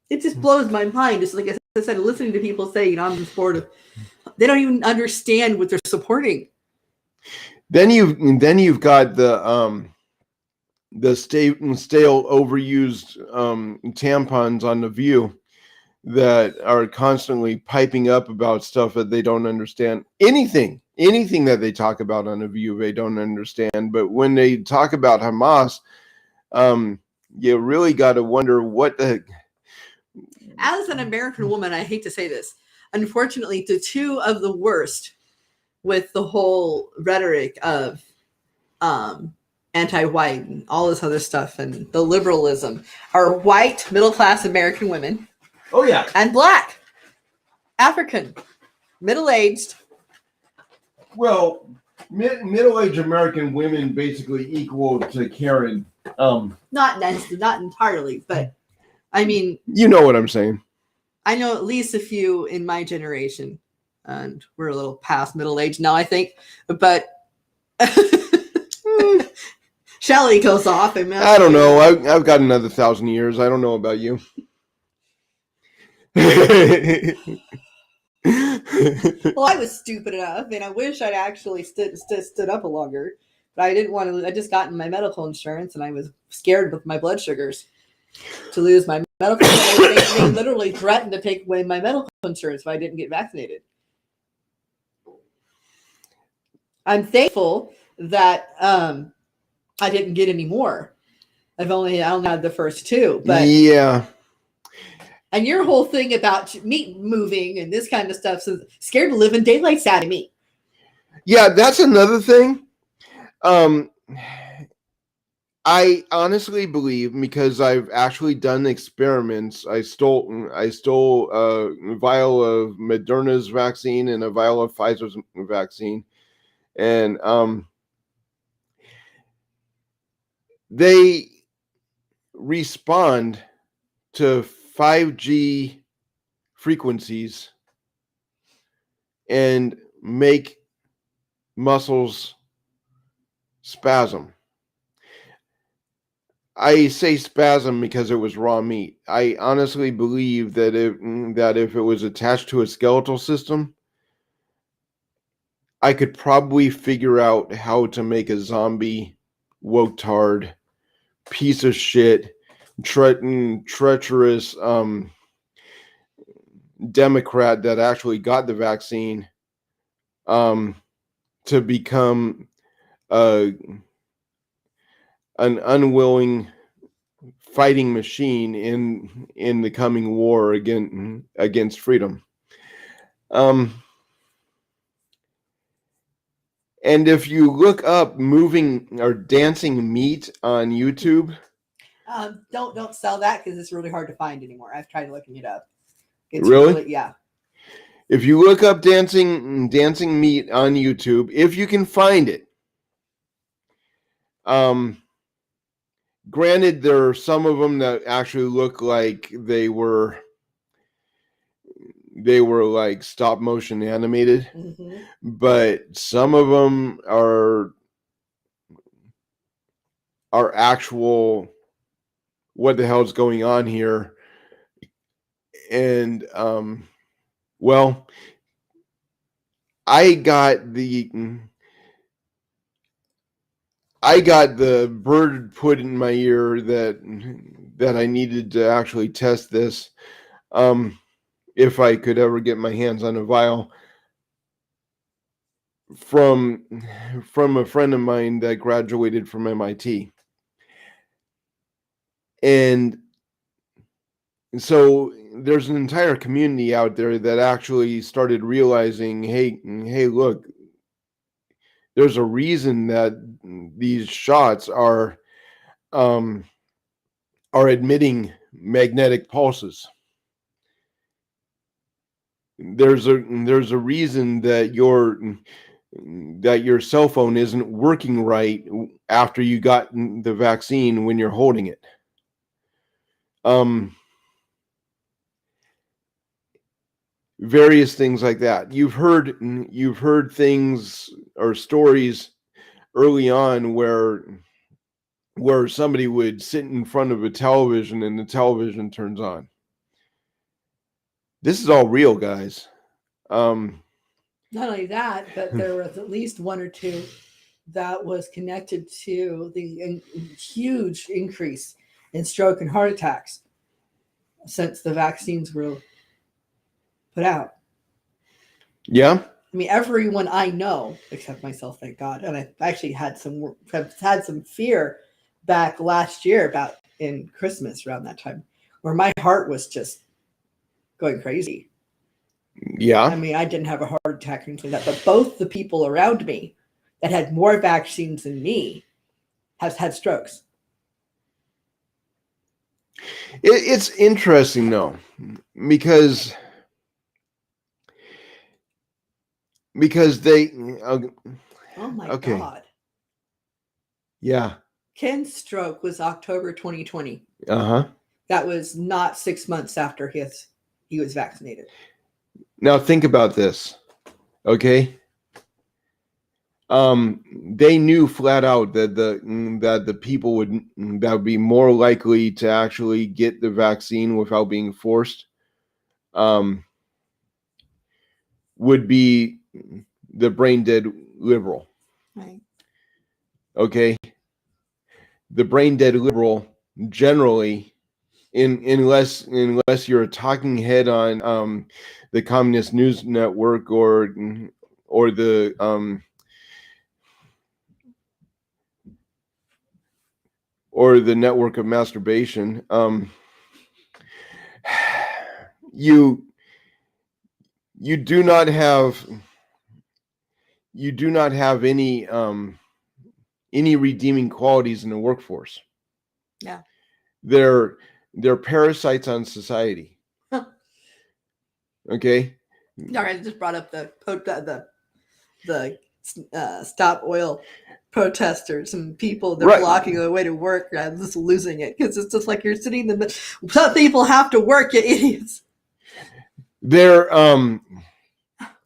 It just blows my mind. Just like I said, listening to people say, I'm in support of. They don't even understand what they're supporting. Then you've got the stale overused tampons on The View that are constantly piping up about stuff that they don't understand. Anything that they talk about on The View, they don't understand. But when they talk about Hamas, you really got to wonder what the. As an American woman, I hate to say this. Unfortunately, the 2 of the worst with the whole rhetoric of anti-white and all this other stuff and the liberalism are white middle-class American women. Oh yeah. And black, African, middle-aged. Well, middle-aged American women basically equal to Karen. Not entirely, but I mean, you know what I'm saying. I know at least a few in my generation, and we're a little past middle age now, I think. But Shelley goes off. And I don't know. I've got another 1,000 years. I don't know about you. Well, I was stupid enough, and I wish I'd actually stood up longer. But I didn't want to. I just got my medical insurance, and I was scared with my blood sugars to lose my medical. They literally threatened to take away my medical insurance if I didn't get vaccinated. I'm thankful that I didn't get any more. I only had the first two, but yeah. And your whole thing about meat moving and this kind of stuff, so scared to live in daylight out of me. Yeah, that's another thing. I honestly believe, because I've actually done experiments. I stole a vial of Moderna's vaccine and a vial of Pfizer's vaccine, and they respond to 5G frequencies and make muscles spasm. I say spasm because it was raw meat. I honestly believe that if it was attached to a skeletal system, I could probably figure out how to make a zombie, woke-tard, piece of shit, treacherous Democrat that actually got the vaccine to become an unwilling fighting machine in the coming war against freedom. And if you look up moving or dancing meat on YouTube, don't sell that because it's really hard to find anymore. I've tried looking it up. It's really? Yeah. If you look up dancing meat on YouTube, if you can find it, granted, there are some of them that actually look like they were like stop motion animated, but some of them are actual. What the hell's going on here? And well, I got the bird put in my ear that I needed to actually test this, if I could ever get my hands on a vial, from a friend of mine that graduated from MIT. And so there's an entire community out there that actually started realizing, hey, look, there's a reason that these shots are emitting magnetic pulses. There's a reason that your cell phone isn't working right after you got the vaccine when you're holding it. Various things like that. You've heard things or stories early on where somebody would sit in front of a television and the television turns on. This is all real, guys. Not only that, but there was at least one or two that was connected to the huge increase in stroke and heart attacks since the vaccines were put out. Yeah. I mean, everyone I know, except myself, thank God, and I actually had some fear back last year about in Christmas around that time, where my heart was just going crazy. Yeah. I mean, I didn't have a heart attack or anything like that, but both the people around me that had more vaccines than me has had strokes. It's interesting though, because they. Oh my Okay. God. Yeah. Ken's stroke was October 2020. Uh-huh. That was not 6 months after he was vaccinated. Now think about this. Okay. They knew flat out that the people that would be more likely to actually get the vaccine without being forced would be the brain dead liberal. Right. Okay. The brain dead liberal generally, unless you're a talking head on the Communist News Network or the network of masturbation, you do not have any redeeming qualities in the workforce. Yeah. They're parasites on society. Okay. All right, I just brought up the stop oil protesters and people they're Right. blocking their way to work. I'm just losing it because it's just like you're sitting in the. Some people have to work, you idiots. They're Sorry,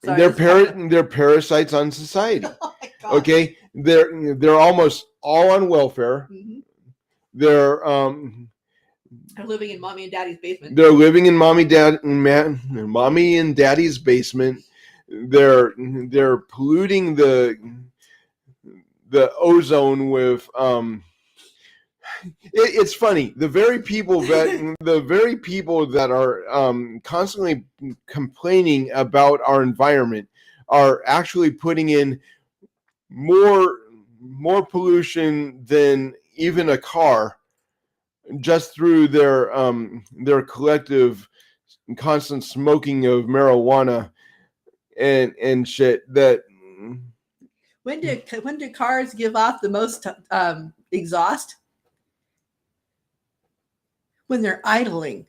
they're parasites on society. Oh my God. Okay, they're almost all on welfare. Mhm. They're living in mommy and daddy's basement. They're living in mommy and daddy's basement. They're polluting the ozone with it's funny. The very people that are constantly complaining about our environment are actually putting in more pollution than even a car, just through their collective constant smoking of marijuana and shit. That when do cars give off the most exhaust? When they're idling.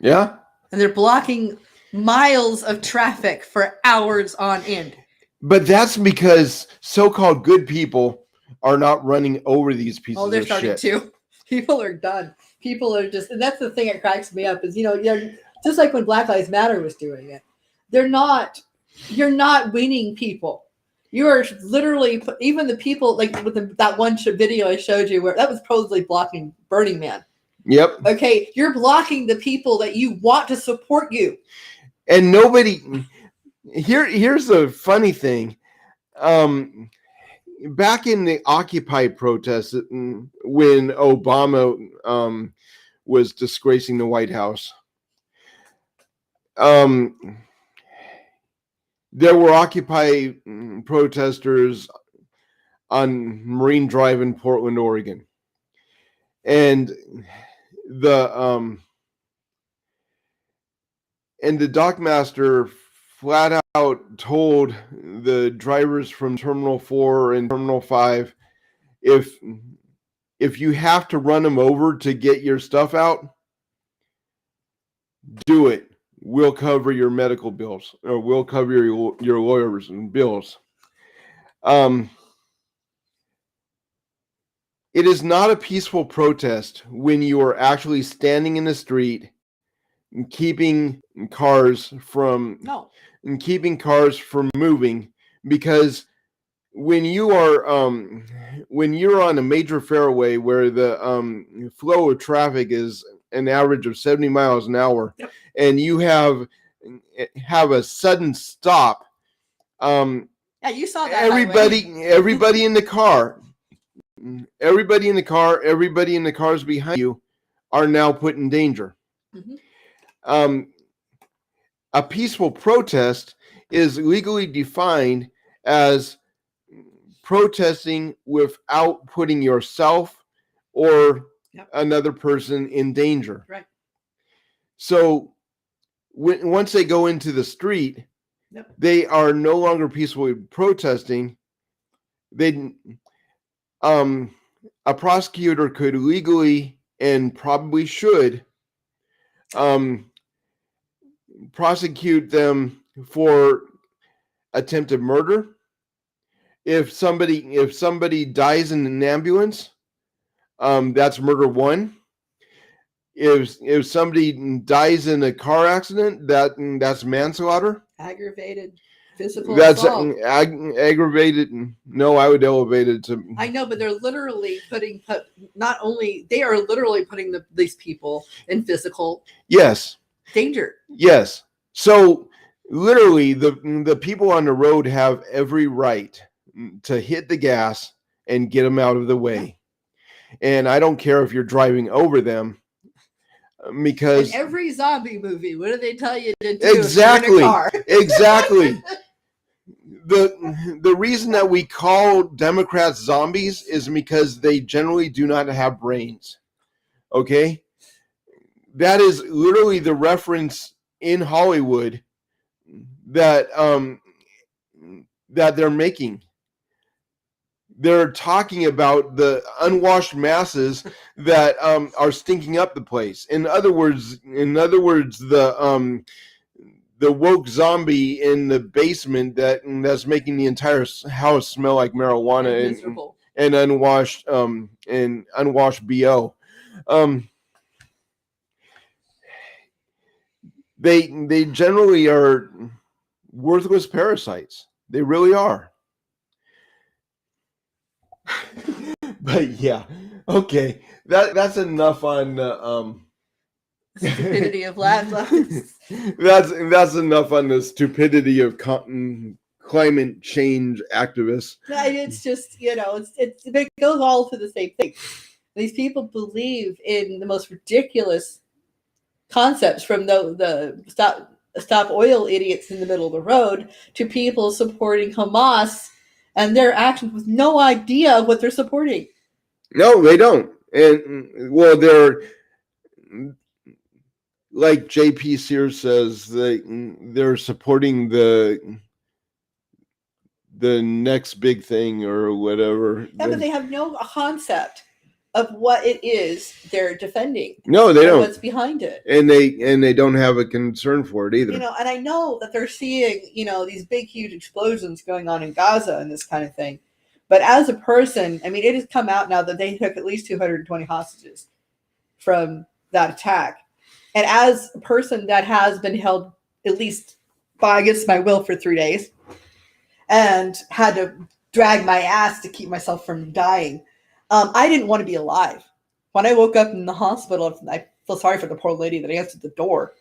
Yeah. And they're blocking miles of traffic for hours on end. But that's because so-called good people are not running over these pieces of shit. Oh, they're starting to. People are done. People are just, and that's the thing that cracks me up is, just like when Black Lives Matter was doing it, you're not winning people. You are literally, even the people, like with that one video I showed you where that was supposedly blocking Burning Man. Yep. Okay, you're blocking the people that you want to support you. And nobody, here's the funny thing. Back in the Occupy protests, when Obama was disgracing the White House, there were Occupy protesters on Marine Drive in Portland, Oregon, and the dockmaster flat out told the drivers from Terminal 4 and Terminal 5, if you have to run them over to get your stuff out, do it. We'll cover your medical bills, or we'll cover your lawyers and bills. It is not a peaceful protest when you are actually standing in the street and keeping cars from moving, because when you're on a major fairway where the flow of traffic is an average of 70 miles an hour, yep, and you have a sudden stop, yeah, you saw that. Everybody in the car, everybody in the cars behind you are now put in danger. Mm-hmm. A peaceful protest is legally defined as protesting without putting yourself or another person in danger. Right. So once they go into the street, they are no longer peacefully protesting. a prosecutor could legally and probably should um, prosecute them for attempted murder. If somebody dies in an ambulance, that's murder one. If somebody dies in a car accident, that's manslaughter. Aggravated physical That's assault. aggravated. No, I would elevate it to. I know, but they're literally not only they are literally putting these people in physical Yes, danger. yes. So literally, the people on the road have every right to hit the gas and get them out of the way. And I don't care if you're driving over them, because In every zombie movie, what do they tell you to do exactly, if you're in a car? exactly. The reason that we call Democrats zombies is because they generally do not have brains. Okay, that is literally the reference in Hollywood that that they're making. They're talking about the unwashed masses that are stinking up the place. In other words, the woke zombie in the basement that's making the entire house smell like marijuana and unwashed bo. They generally are worthless parasites. They really are. But yeah, okay, that's enough on stupidity of laptops. that's enough on the stupidity of climate change activists. It's just it goes all to the same thing. These people believe in the most ridiculous concepts, from the stop oil idiots in the middle of the road to people supporting Hamas and their actions with no idea of what they're supporting. No, they don't. And well, they're like JP Sears says, they're supporting the next big thing or whatever. Yeah, but they have no concept of what it is they're defending. No, they don't. What's behind it, and they don't have a concern for it either. And I know that they're seeing these big, huge explosions going on in Gaza and this kind of thing. But as a person, I mean, it has come out now that they took at least 220 hostages from that attack. And as a person that has been held at least by against my will for 3 days and had to drag my ass to keep myself from dying, I didn't want to be alive. When I woke up in the hospital, I feel sorry for the poor lady that answered the door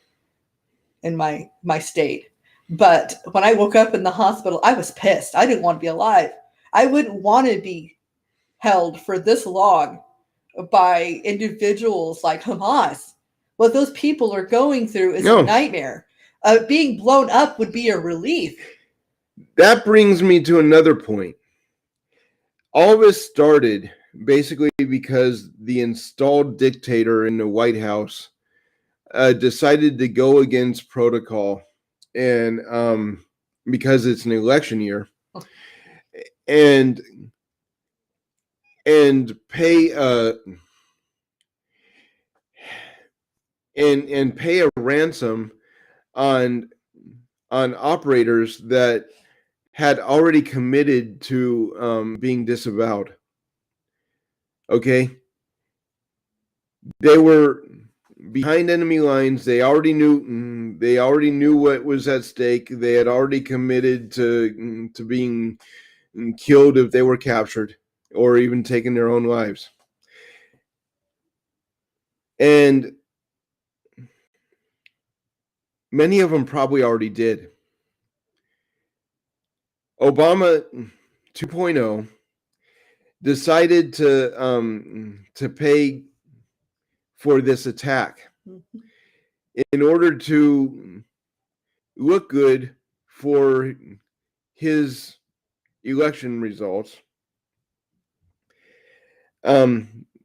in my state. But when I woke up in the hospital, I was pissed. I didn't want to be alive. I wouldn't want to be held for this long by individuals like Hamas. What those people are going through is a nightmare. Being blown up would be a relief. That brings me to another point. All of this started basically because the installed dictator in the White House decided to go against protocol, and because it's an election year, and pay and pay a ransom on operators that had already committed to being disavowed. Okay, they were behind enemy lines. They already knew what was at stake. They had already committed to being killed if they were captured, or even taking their own lives. And many of them probably already did. Obama 2.0 decided to pay for this attack in order to look good for his election results,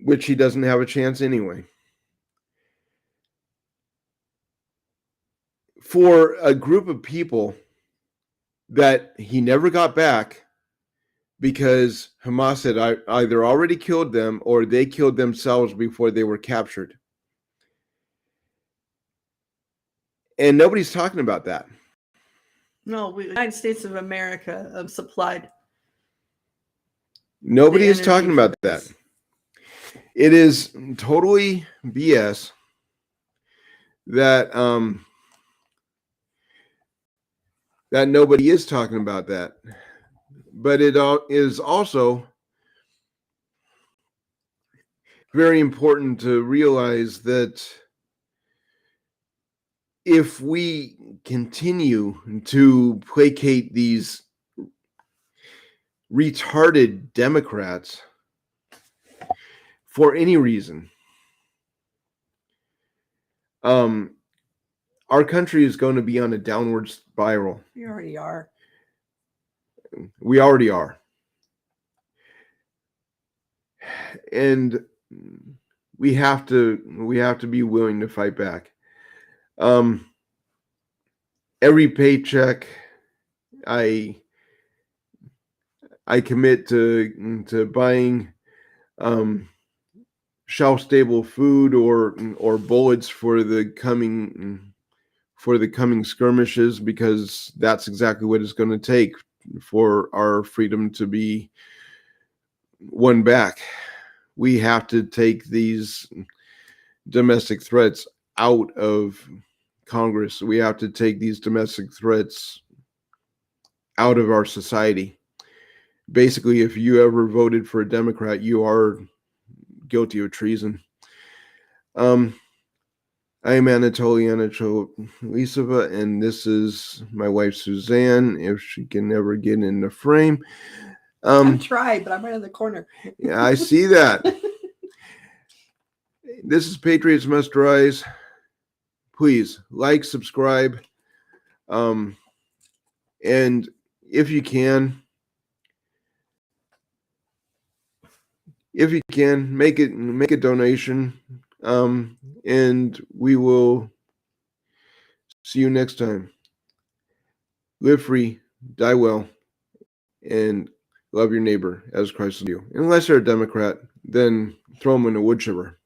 which he doesn't have a chance anyway. For a group of people that he never got back because Hamas had either already killed them or they killed themselves before they were captured. And nobody's talking about that. No, the United States of America supplied. Nobody is talking about that. It is totally BS that that nobody is talking about that. But it is also very important to realize that if we continue to placate these retarded Democrats for any reason, our country is going to be on a downward spiral. We already are. We already are. And we have to be willing to fight back. Every paycheck I commit to buying shelf-stable food or bullets for the coming skirmishes, because that's exactly what it's going to take for our freedom to be won back. We have to take these domestic threats out of Congress. We have to take these domestic threats out of our society. Basically, if you ever voted for a Democrat, you are guilty of treason. I am Anatoly Anatolisova, and this is my wife Suzanne, if she can ever get in the frame. I'm tried, but I'm right in the corner. Yeah, I see that. This is Patriots Must Rise. Please like, subscribe, and if you can, make a donation, and we will see you next time. Live free, die well, and love your neighbor as Christ loved you. Unless you're a Democrat, then throw them in a wood chipper.